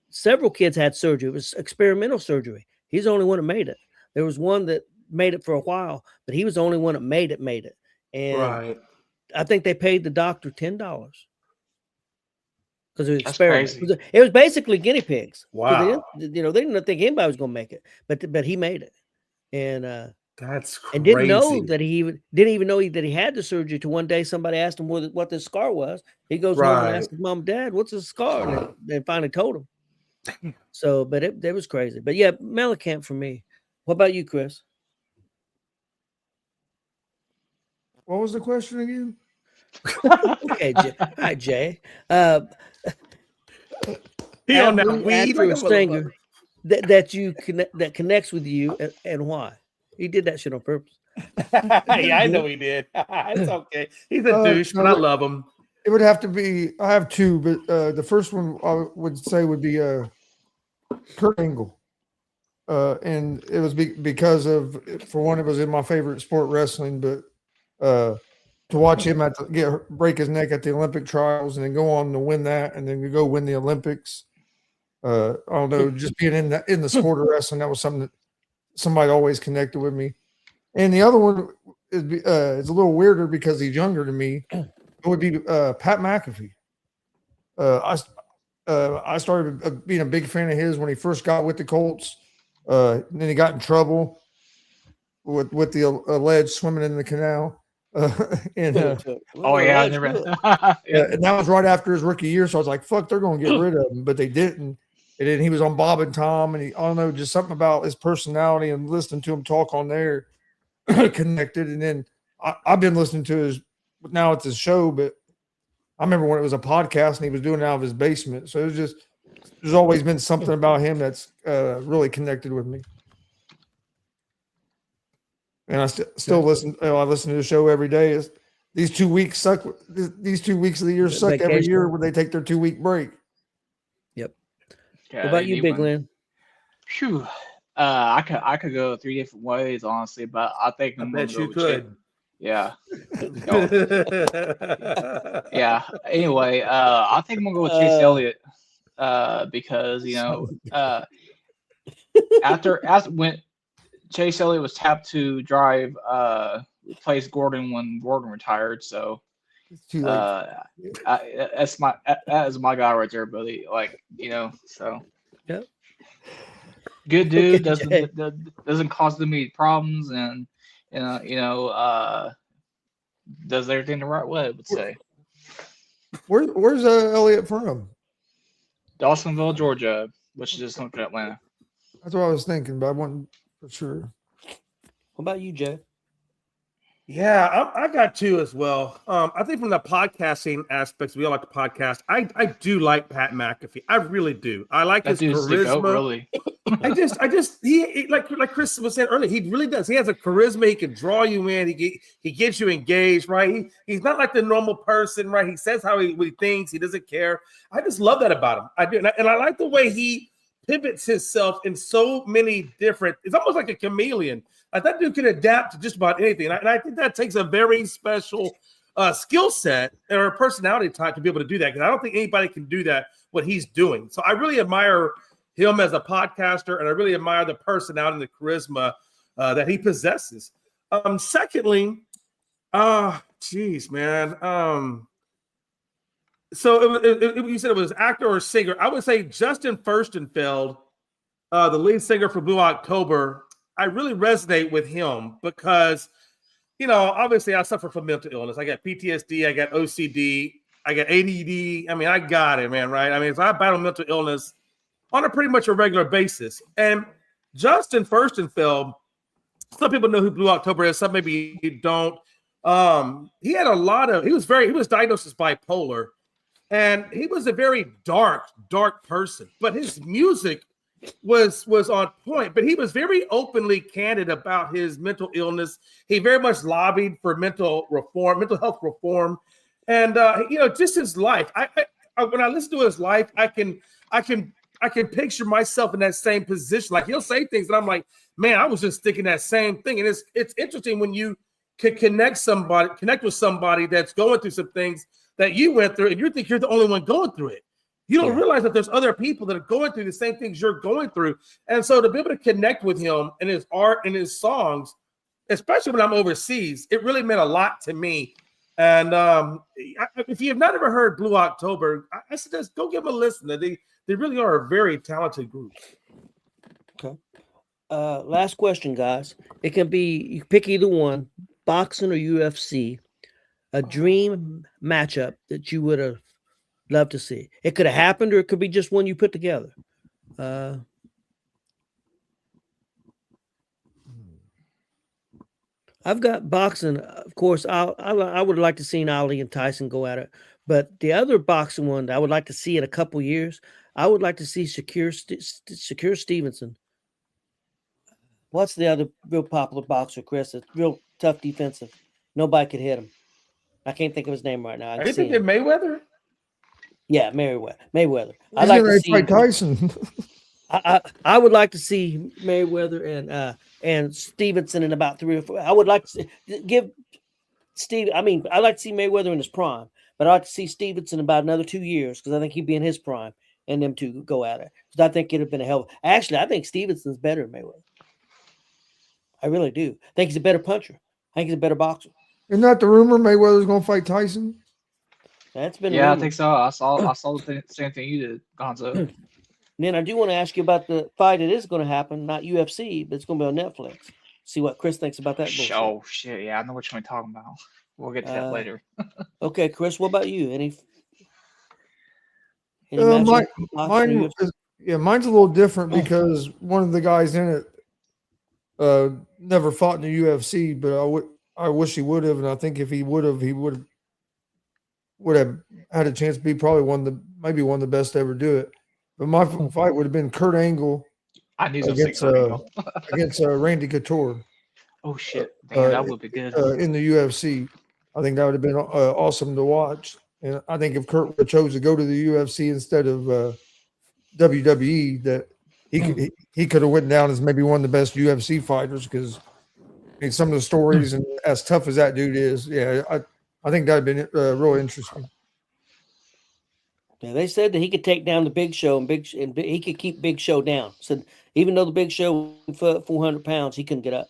Several kids had surgery. It was experimental surgery. He's the only one that made it. There was one that made it for a while, but he was the only one that made it. And Right. I think they paid the doctor $10 because it was That's experiment. crazy. It was basically guinea pigs. 'Cause Wow. they didn't think anybody was going to make it, but he made it, and That's crazy. and didn't know that didn't even know that he had the surgery. To one day somebody asked him what the scar was. He goes home and Right. asks his mom and dad, "What's the scar?" And they finally told him. So, but it was crazy. But yeah, Mellencamp for me. What about you, Chris? What was the question again? Okay, all right, Jay. He on that Athlete, weed actor, like or a singer that connects with you, and why? He did that shit on purpose. motherfucker. Yeah, I know he did. It's okay. He's a douche, no, but I love him. It would have to be. I have 2, but the first one I would say would be Kurt Angle, and it was because of, for one, it was in my favorite sport, wrestling, but to watch him break his neck at the Olympic trials and then go on to win that and then go win the Olympics. I don't know, just being in the sport of wrestling, that was something that somebody always connected with me. And the other one is a little weirder because he's younger than me. It would be Pat McAfee. I started being a big fan of his when he first got with the Colts. And then he got in trouble with the alleged swimming in the canal. And Oh yeah, I never. and that was right after his rookie year. So I was like, "Fuck, they're going to get rid of him," but they didn't. And then he was on Bob and Tom, and I don't know, just something about his personality and listening to him talk on there connected. And then I've been listening to his. Now it's his show, but I remember when it was a podcast and he was doing it out of his basement. So it was just, there's always been something about him that's really connected with me. And I still listen. I listen to the show every day. These 2 weeks suck. These 2 weeks of the year suck every Vacation. year when they take their 2-week break. Yep. Yeah, What about they you, need Big one. Lynn? Phew. I could go 3 different ways, honestly, but I think I I'm gonna bet go you with Chase. could. Yeah. Yeah. Anyway, I think I'm gonna go with Chase Elliott. Because after when Chase Elliott was tapped to drive replace Gordon when Gordon retired, so It's too late. that is my guy right there, buddy. So Yep. good dude, Okay, doesn't cause them any problems, and does everything the right way, I would say. Where's Elliot from? Dawsonville, Georgia, which is just north of Atlanta. That's what I was thinking, but I wasn't for sure. What about you, Jay? Yeah, I got 2 as well. I think from the podcasting aspects, we all like the podcast. I do like Pat McAfee. I really do. I like That his dude's the goat, charisma. really. I just he like Chris was saying earlier, he really does. He has a charisma. He can draw you in. He gets you engaged, right? He's not like the normal person, right? He says what he thinks. He doesn't care. I just love that about him. I do, and I like the way he pivots himself in so many different. It's almost like a chameleon. Like that dude can adapt to just about anything, and I think that takes a very special skill set or a personality type to be able to do that. Because I don't think anybody can do that what he's doing. So I really admire him as a podcaster, and I really admire the personality and the charisma that he possesses. Secondly, geez, man, So you said it was actor or singer. I would say Justin Furstenfeld, the lead singer for Blue October. I really resonate with him because, obviously I suffer from mental illness. I got PTSD, I got OCD, I got ADD. I mean, I got it, man, right? I mean, so I battle mental illness on a pretty much a regular basis. And Justin Furstenfeld, some people know who Blue October is, some maybe don't. He was diagnosed as bipolar, and he was a very dark person, but his music was on point. But he was very openly candid about his mental illness. He very much lobbied for mental health reform, and just his life. I when I listen to his life, I can picture myself in that same position. Like, he'll say things and I'm like, man, I was just thinking that same thing. And it's interesting when you can connect with somebody that's going through some things that you went through, and you think you're the only one going through it. You don't realize that there's other people that are going through the same things you're going through. And so to be able to connect with him and his art and his songs, especially when I'm overseas, it really meant a lot to me. And if you have not ever heard Blue October, I suggest go give them a listen. They really are a very talented group. Okay. Last question, guys. It can be, you pick either one, boxing or UFC, a dream matchup that you would have loved to see. It could have happened, or it could be just one you put together. I've got boxing. Of course, I would like to see Ali and Tyson go at it. But the other boxing one that I would like to see in a couple years, I would like to see Shakur Stevenson. What's the other real popular boxer, Chris? It's real tough defensive. Nobody could hit him. I can't think of his name right now. Are you thinking Mayweather? Yeah, Mayweather. I'd like to see fight Tyson. I would like to see Mayweather and Stevenson in about 3 or 4. I would like to give Steve. I mean, I like to see Mayweather in his prime, but I'd like to see Stevenson about another 2 years, because I think he'd be in his prime, and them two go at it. Because I think it'd have been a hell. Actually, I think Stevenson's better than Mayweather. I really do. I think he's a better puncher. I think he's a better boxer. Isn't that the rumor? Mayweather's going to fight Tyson? That's been I think so. I saw the same thing you did, Gonzo. Then I do want to ask you about the fight that is going to happen, not UFC, but it's going to be on Netflix. See what Chris thinks about that. Oh shit! Yeah, I know which one you're talking about. We'll get to that later. Okay, Chris, what about you? Any mine's a little different because one of the guys in it never fought in the UFC, but I wish he would have, and I think if he would have, would have had a chance to be probably maybe one of the best to ever do it. But my fight would have been Kurt Angle against Randy Couture. Oh shit! Damn, that would be good in the UFC. I think that would have been awesome to watch. And I think if Kurt would have chose to go to the UFC instead of WWE, that he could have went down as maybe one of the best UFC fighters, because some of the stories and as tough as that dude is, I think that'd been really interesting. Yeah, they said that he could take down the Big Show and he could keep Big Show down. So even though the Big Show was 400 pounds, he couldn't get up.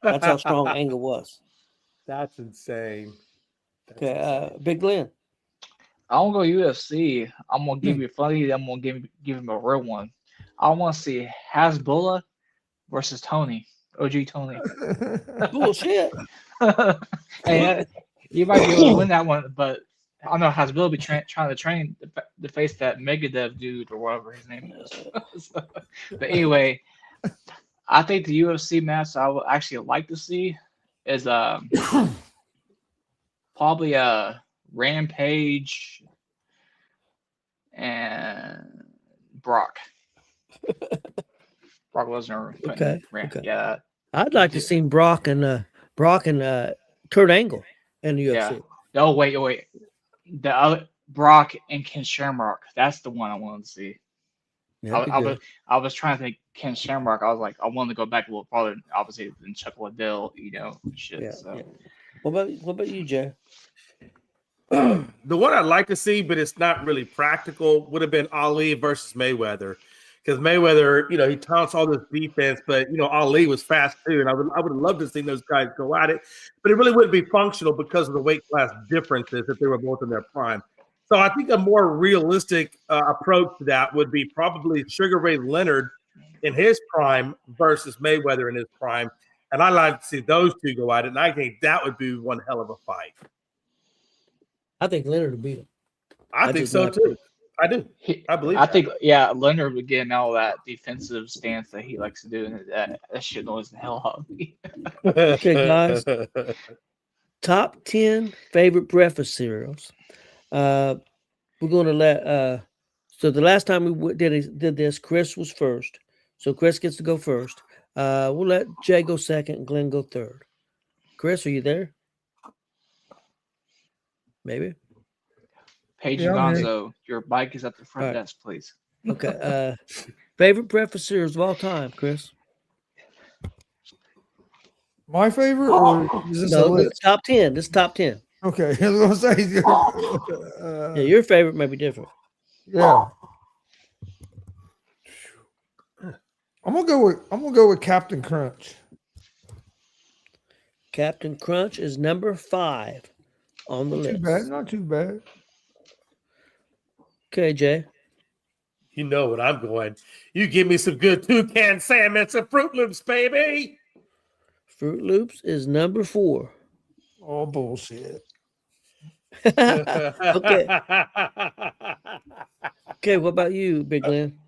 That's how strong Angle was. That's insane. Okay, Big Glenn. I don't go UFC. I'm gonna give you a funny. I'm gonna give him a real one. I want to see Hasbulla versus Tony. OG Tony. Bullshit. Hey, you might be able to win that one, but I don't know. Hasbulla be trying to train to face that Megadev dude or whatever his name is. But anyway, I think the UFC match I would actually like to see is probably Rampage and Brock. Brock Lesnar. Okay. Yeah. I'd like to see Brock and Kurt Angle in the UFC. Yeah. Oh wait. The other Brock and Ken Shamrock. That's the one I wanted to see. Yeah, I was trying to think Ken Shamrock. I was like, I wanted to go back a little farther, obviously, than Chuck Liddell, shit. Yeah, so. yeah. What about you, Jay? The one I'd like to see, but it's not really practical, would have been Ali versus Mayweather. Because Mayweather, he taunts all this defense, but Ali was fast too, and I would have loved to see those guys go at it, but it really wouldn't be functional because of the weight class differences if they were both in their prime. So I think a more realistic approach to that would be probably Sugar Ray Leonard in his prime versus Mayweather in his prime. And I like to see those two go at it. And I think that would be one hell of a fight. I think Leonard will beat him. I think just so like too. I do. I believe I that. think, yeah, Leonard would get in all that defensive stance that he likes to do, and that shit annoys the hell out of me. Okay, guys. Top 10 favorite breakfast cereals. We're going to let. So the last time we did this, Chris was first. So Chris gets to go first. We'll let Jay go second and Glenn go third. Chris, are you there? Maybe. Paige Yeah, I'm here. Gonzo, your bike is at the front All right. desk, please. Okay. Favorite breakfast cereals of all time, Chris? My favorite, or is this a No, this is list? top 10. This is top 10. Okay, I was gonna say. Yeah, your favorite may be different. Yeah. I'm gonna go with Captain Crunch. Captain Crunch is number 5 on the Not too list. bad. Not too bad. Okay, Jay. You know what I'm going. You give me some good toucan salmon, some Fruit Loops, baby. Fruit Loops is number 4. Oh bullshit. Okay. Okay, what about you, Big Glenn?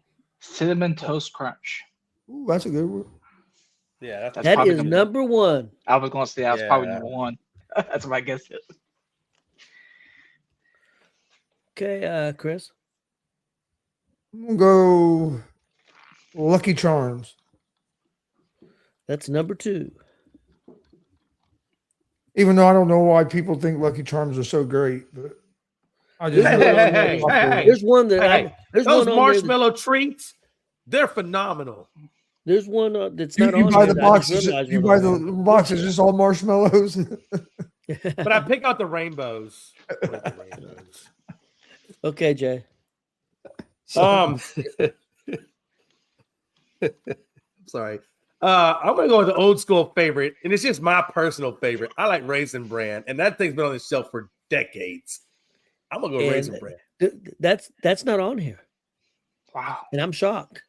Cinnamon Toast Crunch. Ooh, that's a good one. Yeah, That's That probably is number- number 1. I was going to say that was probably Yeah. number 1. That's what I guessed it. Okay, Chris. I'm gonna go Lucky Charms. That's number 2. Even though I don't know why people think Lucky Charms are so great, but I just Hey, hey, hey, hey. There's one that Hey, there's those one on marshmallow treats, they're phenomenal. there's one that's you, not you on buy there the that I just boxes. realized You was buy on the boxes just all marshmallows. there. But I pick out the rainbows. I like the rainbows. Okay, Jay. Sorry. I'm gonna go with the old school favorite, and it's just my personal favorite. I like Raisin Bran, and that thing's been on the shelf for decades. I'm gonna go And Raisin Bran. That's not on here, Wow. and I'm shocked.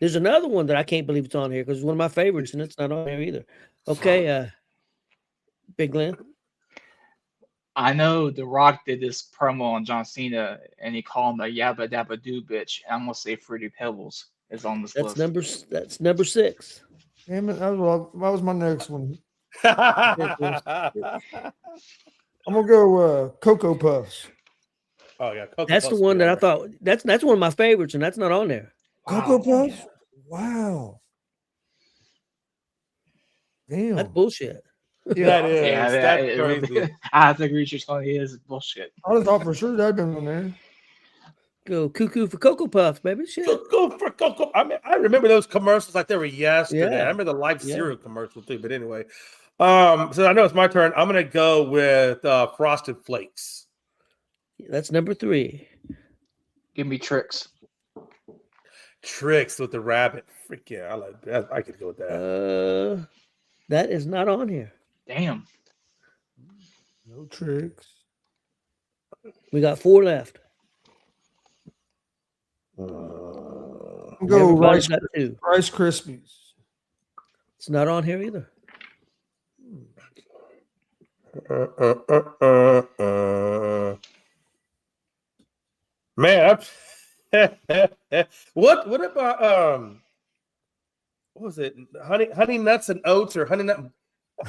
There's another one that I can't believe it's on here because it's one of my favorites, and it's not on here either. Okay, Big Glenn. I know The Rock did this promo on John Cena, and he called him a yabba dabba doo bitch. I'm gonna say Fruity Pebbles is on this That's list. number 6. Damn it! That was my next one. Oh I'm gonna go Cocoa Puffs. yeah, Cocoa That's the Puffs one that I are- thought that's one of my favorites, and that's not on there. Cocoa Wow. Puffs. Wow. Damn. That's bullshit. Yeah, That is. Yeah, That's it crazy. really, I have to agree with you, Tony. It is bullshit. I would have thought for sure that'd been on there. Go cuckoo for Cocoa Puffs, baby. Shit. Go for Cocoa. I mean, I remember those commercials like they were yesterday. Yeah. I remember the Life Yeah. cereal commercial too. But anyway, so I know it's my turn. I'm gonna go with Frosted Flakes. That's number 3. Give me tricks. Tricks with the rabbit. Freak yeah, I like that. I could go with that. That is not on here. Damn. No tricks. We got 4 left. I'll go Everybody's got 2. Rice Krispies. It's not on here either. Man, what about what was it? Honey nuts and oats or honey nut?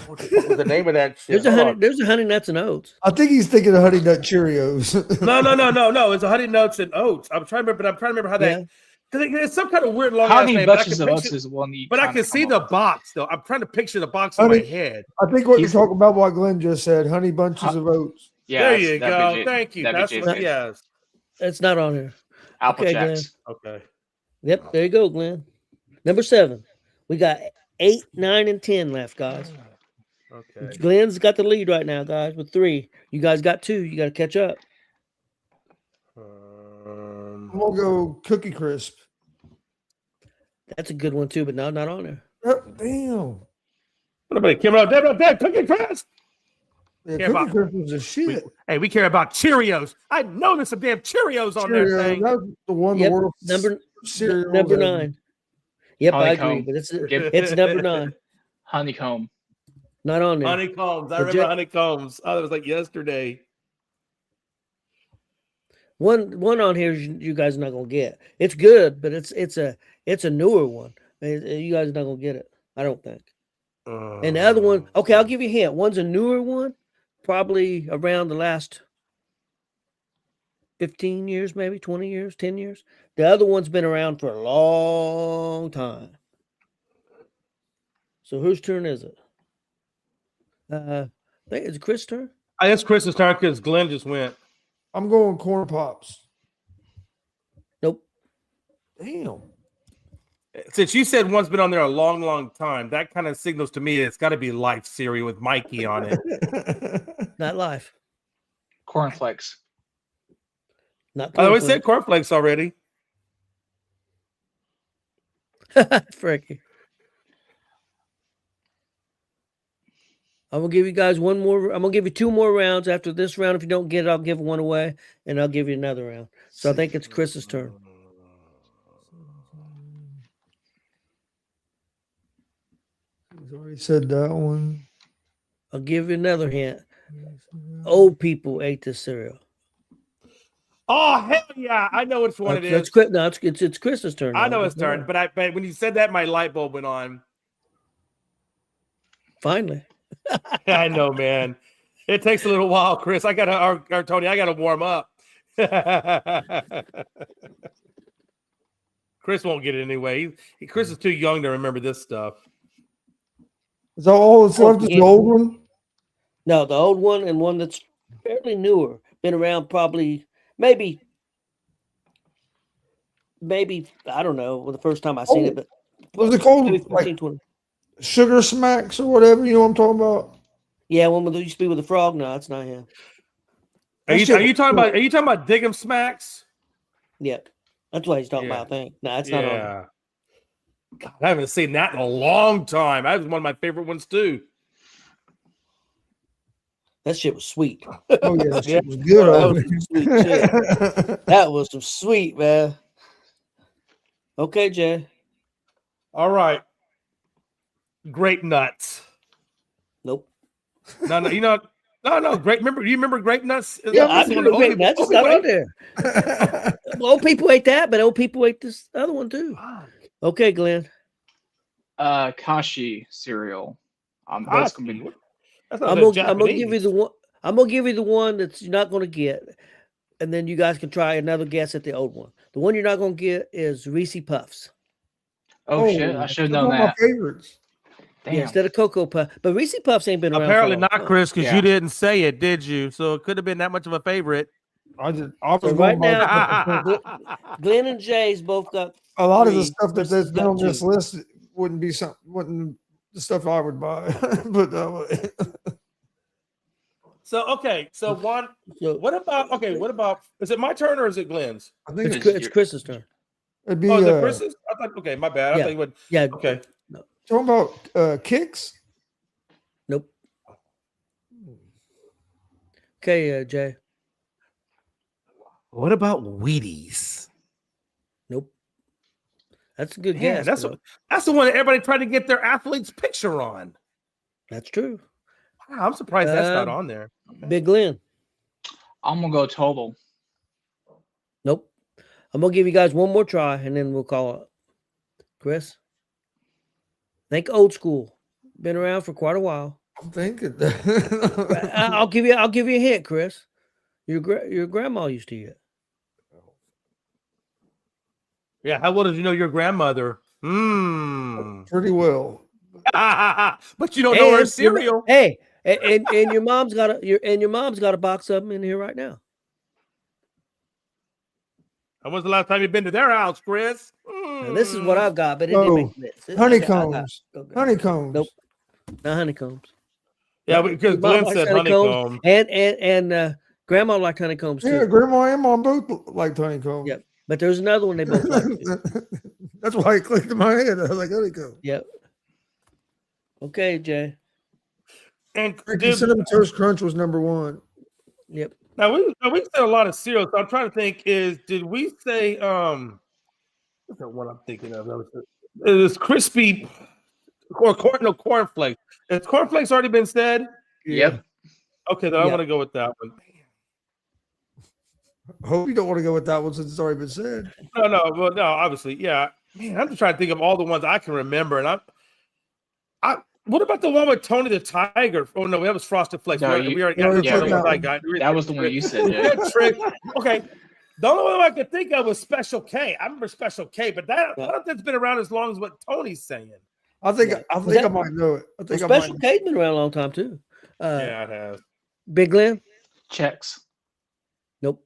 What was the name of that shit? There's a honey nuts and oats. I think he's thinking of Honey Nut Cheerios. No. It's a honey nuts and oats. I'm trying to remember how Yeah. that. Because it's some kind of weird long ass Honey name. But I Bunches can of Oats picture, is one you. but I kinda can see come the up with. box though. I'm trying to picture the box in my Honey- head. I think what you're He's- talking about, what Glenn just said, Honey Bunches of Oats. Yeah, There you that'd go. be J- Thank you. that'd be That's what. J-Fix. Yes. It's not on here. Apple Okay, Jacks. Okay. Yep, there you go, Glenn. Number 7. We got 8, 9, and 10 left, guys. Okay. Glenn's got the lead right now, guys, with 3. You guys got 2. You got to catch up. I'm gonna go Cookie Crisp. That's a good one too, but no, not on there. Oh, damn. What about Kim out? Dad, Cookie Crisp. Yeah, Care Cookie about- Crisp was a shit. Hey, we care about Cheerios. I know there's some damn Cheerios on Cheerio, that thing. that's the one Yep, the world cereal number that- 9. Yep, I agree, Honeycomb. but it's Give- it's number 9, Honeycomb. not on there. Honeycombs. I The remember Jet- honeycombs. Oh, that was like yesterday. One on here you guys are not gonna get. It's good, but it's a newer one. You guys are not gonna get it. I don't think. And the other one, okay, I'll give you a hint. One's a newer one, probably around the last 15 years, maybe 20 years, 10 years. The other one's been around for a long time. So whose turn is it? I think it's Chris' turn. I guess Chris's turn because Glenn just went. I'm going corn pops. Nope. Damn. Since you said one's been on there a long, long time, that kind of signals to me it's got to be Life cereal with Mikey on it. Not live. Cornflakes. Not I always said cornflakes already. Fricky. I'm gonna give you guys one more. I'm gonna give you 2 more rounds after this round. If you don't get it, I'll give one away, and I'll give you another round. So I think it's Chris's turn. He's already said that one. I'll give you another hint. Old people ate this cereal. Oh hell yeah! I know which one it That's is. Chris. No, it's Chris's turn. I now. know his turn, but when you said that, my light bulb went on. Finally. I know, man. It takes a little while, Chris. I gotta, or Tony, I gotta warm up. Chris won't get it anyway. Chris is too young to remember this stuff. Is that all that's left? Is the old one? No, the old one and one that's fairly newer. Been around probably maybe I don't know the first time I seen it, but Was it called maybe 15, like 20. Sugar Smacks or whatever? You know what I'm talking about? Yeah, one with used to be with the frog. No, it's not him. Are That you, shit talking was about? Are you talking about Diggum Smacks? Yep. That's what he's talking Yeah. about, I think. No, it's not on there. Yeah. God, I haven't seen that in a long time. That was one of my favorite ones too. That shit was sweet. Oh yeah, that Yeah. shit was good. That over was some sweet shit. That was some sweet, man. Okay, Jay. All right. Grape nuts. Nope. No, Grape. Remember? You remember grape nuts? Yeah, I This one, remember grape nuts. It's not on Obi-Wan? there. Old people ate that, but old people ate this other one too. Okay, Glenn. Kashi cereal. That's gonna be That's I'm not gonna give you Japanese. the one. I'm gonna give you the one that's you're not gonna get, and then you guys can try another guess at the old one. The one you're not gonna get is Reese Puffs. oh shit! I should have known One of my that. favorites. Damn. Yeah, instead of Cocoa Puff, but Reese Puffs ain't been around. Apparently for a long not, time. Chris, because Yeah. you didn't say it, did you? So it could have been that much of a favorite. I was So going right by- now- Glenn and Jay's both got. a lot of the 3. stuff that's Chris's been got on this 2. list wouldn't the stuff I would buy. But So one. So What about? Is it my turn or is it Glenn's? I think it's Chris's turn. it'd be Oh, is it Chris's? I thought. Okay, my bad. I Yeah. thought you would. Yeah. Okay. talking about kicks. Nope. Okay, Jay. What about Wheaties? Nope. That's a good Yeah, guess. that's but that's the one that everybody tried to get their athlete's picture on. that's true. Wow, I'm surprised that's not Um, on there. Big Glenn. I'm gonna go Tobal. Nope. I'm gonna give you guys one more try, and then we'll call it. Chris. Think old school. Been around for quite a while. I'm thinking. I'll give you a hint, Chris. Your grandma used to eat it. Yeah, how well did you know your grandmother? Hmm. Pretty well. But you don't know her And- cereal. Hey, and your mom's got a box of them in here right now. When was the last time you've been to their house, Chris? Now, this is what I've got, but it Oh, didn't make this. I got- Honeycombs. okay. Honeycombs. Nope. Not honeycombs. Yeah, because Mom Glenn likes said honeycombs. honeycomb. And grandma liked honeycombs too. Yeah, grandma and mom both like honeycombs. Yep. But there's another one they both like. too. That's why it clicked in my head. I was like, honeycomb. Yep. Okay, Jay. And Ricky Cinnamon Toast Crunch was number one. Yep. now we said a lot of cereals. So I'm trying to think. Did we say what's that one I'm thinking of? It was crispy or cornflakes. Has cornflakes already been said? Yep. Okay, then I want to go with that one. Hope you don't want to go with that one since it's already been said. No, obviously, yeah. Man, I'm just trying to think of all the ones I can remember, and I. What about the one with Tony the Tiger? Oh no, that was Frosted Flakes. No, we already no, got yeah, the one I got. That was the one you said. Yeah, Yeah. trick. Okay. The only one I could think of was Special K. I remember Special K, but I don't think it's been around as long as what Tony's saying. I think Yeah. I Was think I that- might know it. I think I Special might. K's been around a long time too. Yeah, it has. Big Glenn? Checks. Nope.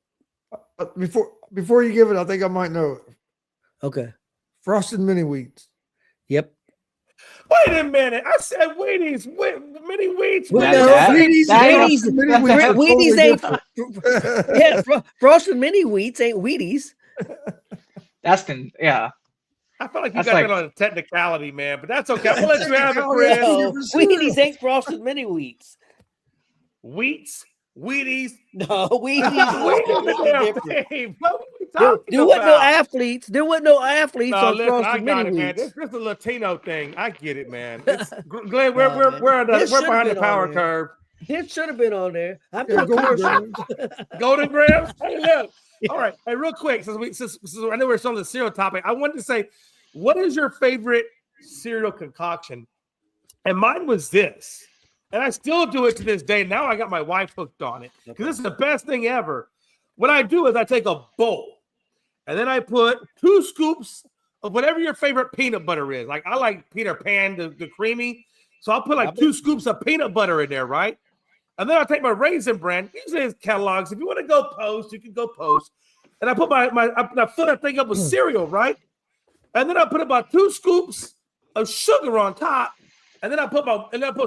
Before you give it, I think I might know it. Okay. Frosted Mini Wheats. Yep. Wait a minute. I said Wheaties. Mini Wheats. Well, That- no, that- Wheaties, that- Mini Wheats are Wheaties totally ain't. different. Yeah, Frosted Mini Wheats ain't Wheaties. Yeah. I feel like you That's got like- that on a technicality, man, but that's okay. I'm gonna let you have it, Chris. No, different cereal. Wheaties ain't Frosted Mini Wheats. Wheats, Wheaties. No, Wheaties. There wasn't no athletes. There wasn't no athletes No, on listen, I Frosted got Mini it, man. Wheats. This is a Latino thing. I get it, man. Glenn, we're man. This we're should've behind the been power on there. curve. It should have been on there. I'm Yeah, putting Golden commercials. Grams. Golden Grams. Hey, look. Yeah. All right. Hey, real quick, since I know we're still on the cereal topic, I wanted to say, what is your favorite cereal concoction? And mine was this. And I still do it to this day. Now I got my wife hooked on it because this is the best thing ever. What I do is I take a bowl and then I put 2 scoops of whatever your favorite peanut butter is. Like I like Peter Pan, the creamy. So I'll put like 2 scoops of peanut butter in there, right? And then I'll take my Raisin Bran. Usually it's Kellogg's. If you want to go post, you can go post. And I put I fill that thing up with cereal, right? And then I put about 2 scoops of sugar on top. And then I put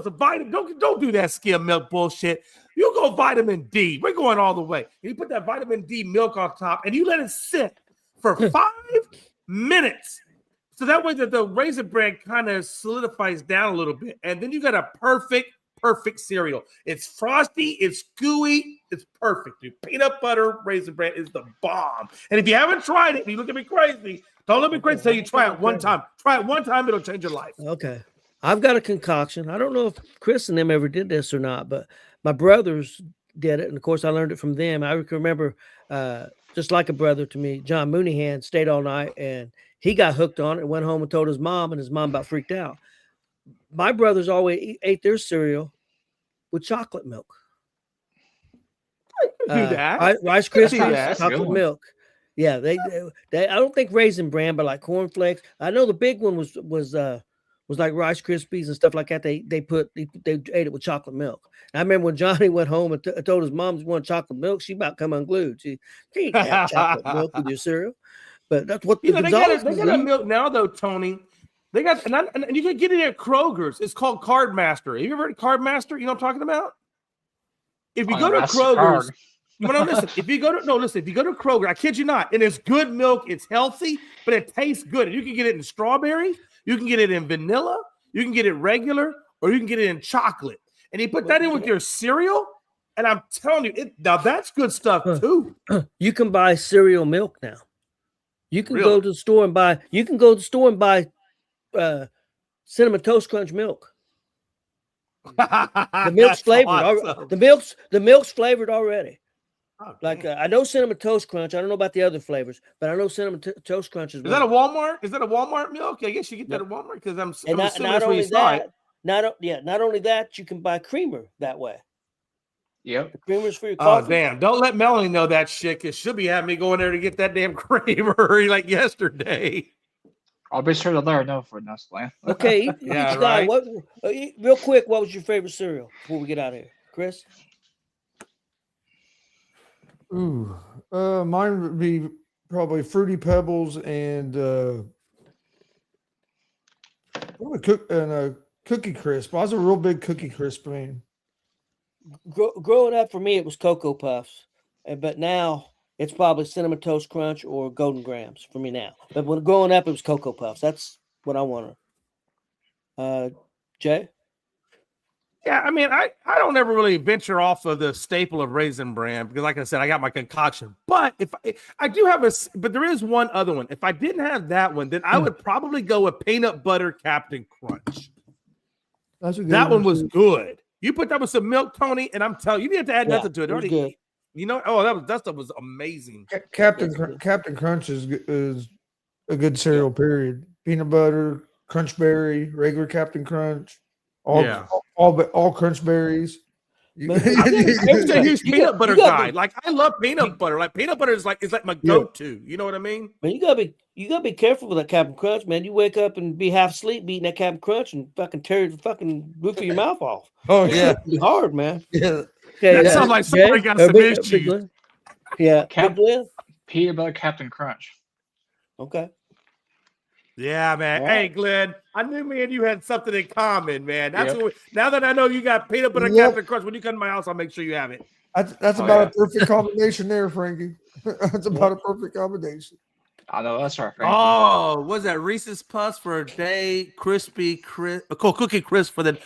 some vitamin. Don't do that skim milk bullshit. You go vitamin D. We're going all the way. You put that vitamin D milk on top, and you let it sit for 5 minutes. So that way that the Raisin Bran kind of solidifies down a little bit. And then you got a perfect cereal. It's frosty, it's gooey, it's perfect. Dude. Peanut butter Raisin Bran is the bomb. And if you haven't tried it, you look at me crazy. Don't let me crazy until you try it one time. Try it one time, it'll change your life. Okay. I've got a concoction. I don't know if Chris and them ever did this or not, but my brothers did it. And of course, I learned it from them. I can remember, just like a brother to me, John Mooneyhan stayed all night and he got hooked on it and went home and told his mom, and his mom about freaked out. My brothers always ate their cereal with chocolate milk. Do that. Rice see Krispies, that. chocolate Good. milk. Yeah, they. I don't think Raisin Bran, but like cornflakes. I know the big one was like Rice Krispies and stuff like that. They ate it with chocolate milk. And I remember when Johnny went home and told his mom he wanted chocolate milk, she about come unglued. She can't have chocolate milk with your cereal. But that's what You the know, Gonzalez they got a milk now, though, Tony. They got, and you can get it at Kroger's. It's called Card Master. Have you ever heard of Card Master? You know what I'm talking about? If you On go a to MasterCard. Kroger's, no, listen. If you go to Kroger, I kid you not, and it's good milk. It's healthy, but it tastes good. And you can get it in strawberry. You can get it in vanilla. You can get it regular, or you can get it in chocolate. And you put that in with your cereal, and I'm telling you, now that's good stuff too. You can buy cereal milk now. You can Really? go to the store and buy. You can go to the store and buy Cinnamon Toast Crunch milk. The milk's flavored. Awesome. The milk's flavored already. Oh, Like damn. I know Cinnamon Toast Crunch. I don't know about the other flavors, but I know Cinnamon Toast Crunch is. Is that a Walmart? Is that a Walmart milk? I guess you get that at Walmart because I'm and not, assuming not that's where you only saw it. that, not only that, you can buy creamer that way. Yep. The creamer's for your Oh coffee. damn! Don't let Melanie know that shit because she'll be having me going there to get that damn creamer like yesterday. I'll be sure to let her know for next plan. Okay, Yeah, each guy, right. real quick, what was your favorite cereal before we get out of here, Chris? Ooh, mine would be probably Fruity Pebbles and Cookie Crisp. I was a real big Cookie Crisp fan. Growing up for me, it was Cocoa Puffs, but now it's probably Cinnamon Toast Crunch or Golden Grams for me now. But when growing up, it was Cocoa Puffs. That's what I wanted. Jay? Yeah, I mean, I don't ever really venture off of the staple of Raisin Bran because, like I said, I got my concoction. But if I do have but there is one other one. If I didn't have that one, then I would probably go with peanut butter Captain Crunch. That's a good That one was too. good. You put that with some milk, Tony, and I'm telling you, you didn't have to add Yeah, nothing to it. it was Already, good. you know, that stuff was amazing. Captain That's good. Captain Crunch is a good cereal. Period. Peanut butter, Crunch Berry, regular Captain Crunch, all Yeah. all Crunch Berries. Man, I'm a huge You peanut got- butter you got guy. me. Like I love peanut butter. Like peanut butter is like my Yeah. go-to. You know what I mean? Man, you gotta be careful with that Captain Crunch, man. You wake up and be half asleep, eating that Captain Crunch, and fucking tear the fucking roof of your mouth off. Oh That yeah, shit be hard, man. yeah. Okay, That Yeah. sounds like somebody got some Big issues. Glenn? Yeah, Cap- Big Glenn? Peanut butter Captain Crunch. Okay. Yeah, man. All Hey, right. Glenn, I knew me and you had something in common, man. That's Yep. what now that I know you got peanut butter Yep. Captain Crunch. When you come to my house, I'll make sure you have it. That's Oh, about yeah. a perfect combination there, Frankie. That's about a perfect combination. I know that's right, Frankie. Oh, was that Reese's Puffs for a day? Crispy, cookie crisp for the.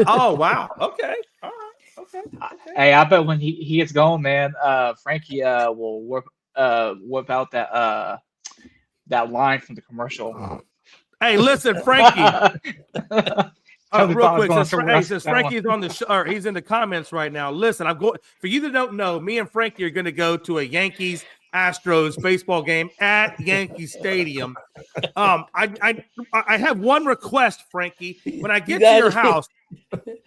Oh, wow. Okay. All right. Okay. Hey, I bet when he gets going, man, Frankie will whip out that line from the commercial. Hey, listen, Frankie. Tell me Real about quick, going since, somewhere else since with that one. Frankie's on the show, or he's in the comments right now. Listen, I'm going for you that don't know. Me and Frankie are going to go to a Yankees Astros baseball game at Yankee Stadium. I have one request, Frankie. When I get to guys- your house,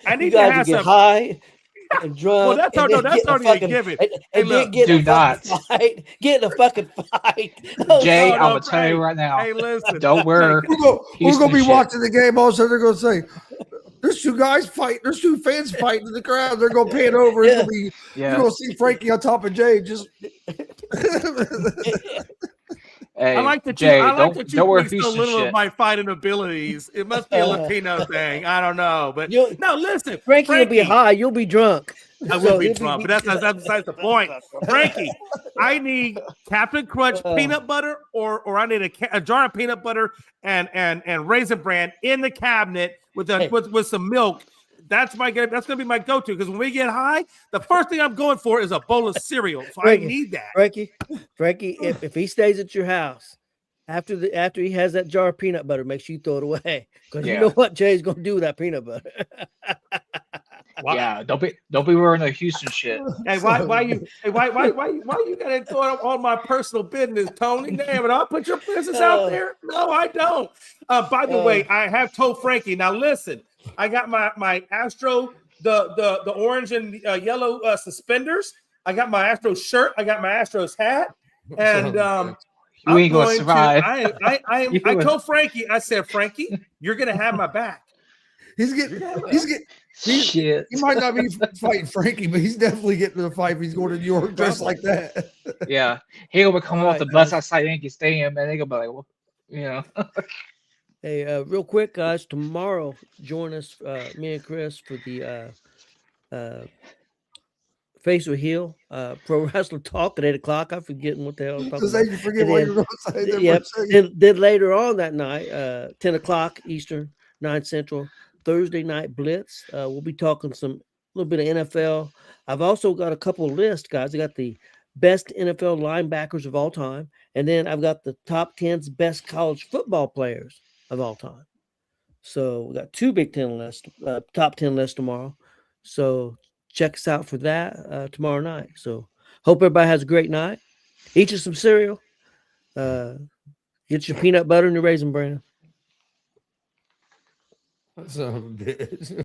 I You need to guys have get some. high and drunk. Well, that's and no, then that's get in a already a fucking- given. And, Hey, and look, then get in do a fucking fight. Get in a fucking fight. Oh, Jay, no, I'm no, gonna tell you hey, right now. Hey, listen. Don't wear We're Houston gonna be shit. watching the game. All of a sudden, they're gonna say, "There's two guys fighting. There's two fans fighting in the crowd." They're gonna pan over. It's gonna be, Yeah. You're gonna see Frankie on top of Jay. Just Hey, I like that Jay, you. I like that you don't wear mixed a Houston little shit. of my fighting abilities. It must be a Latino thing. I don't know, but You- no. Listen, Frankie will be Frankie, high. You'll be drunk. I So will be he'll drunk, but that's besides the point. Frankie, I need Captain Crunch peanut butter, or I need a jar of peanut butter and Raisin Bran in the cabinet with Hey. with some milk. That's gonna be my go-to because when we get high, the first thing I'm going for is a bowl of cereal. So Frankie. I need that. Frankie, if he stays at your house after he has that jar of peanut butter, make sure you throw it away because you Yeah. know what Jay's gonna do with that peanut butter. Why- Yeah, don't be wearing the Houston shit. Hey, why you gotta throw out all my personal business, Tony? Damn it, I'll put your business out there. No, I don't. By the way, I have told Frankie. Now listen, I got my Astro, the orange and yellow suspenders. I got my Astro shirt. I got my Astros hat, and You ain't gonna survive. I told Frankie. I said, Frankie, you're gonna have my back. he's getting. Shit. He might not be fighting Frankie, but he's definitely getting to the fight if he's going to New York dressed like that. Yeah, he gonna come off Alright, the bus guys. outside Yankee Stadium, and they gonna be like, well, you know. Hey, real quick, guys, tomorrow join us, me and Chris, for the Face or Heel Pro Wrestling Talk at 8:00. I'm forgetting what the hell I'm talking Just about. say you forget And what then- you're going to say. There Yep. for a second. Then later on that night, 10:00 Eastern, 9 Central, Thursday night Blitz. We'll be talking some little bit of NFL. I've also got a couple of lists, guys. I got the best NFL linebackers of all time, and then I've got the top 10's best college football players of all time. So we got two Big Ten lists, top 10 lists tomorrow. So check us out for that tomorrow night. So hope everybody has a great night. Eat you some cereal. Get your peanut butter and your Raisin Bran. Son of a bitch.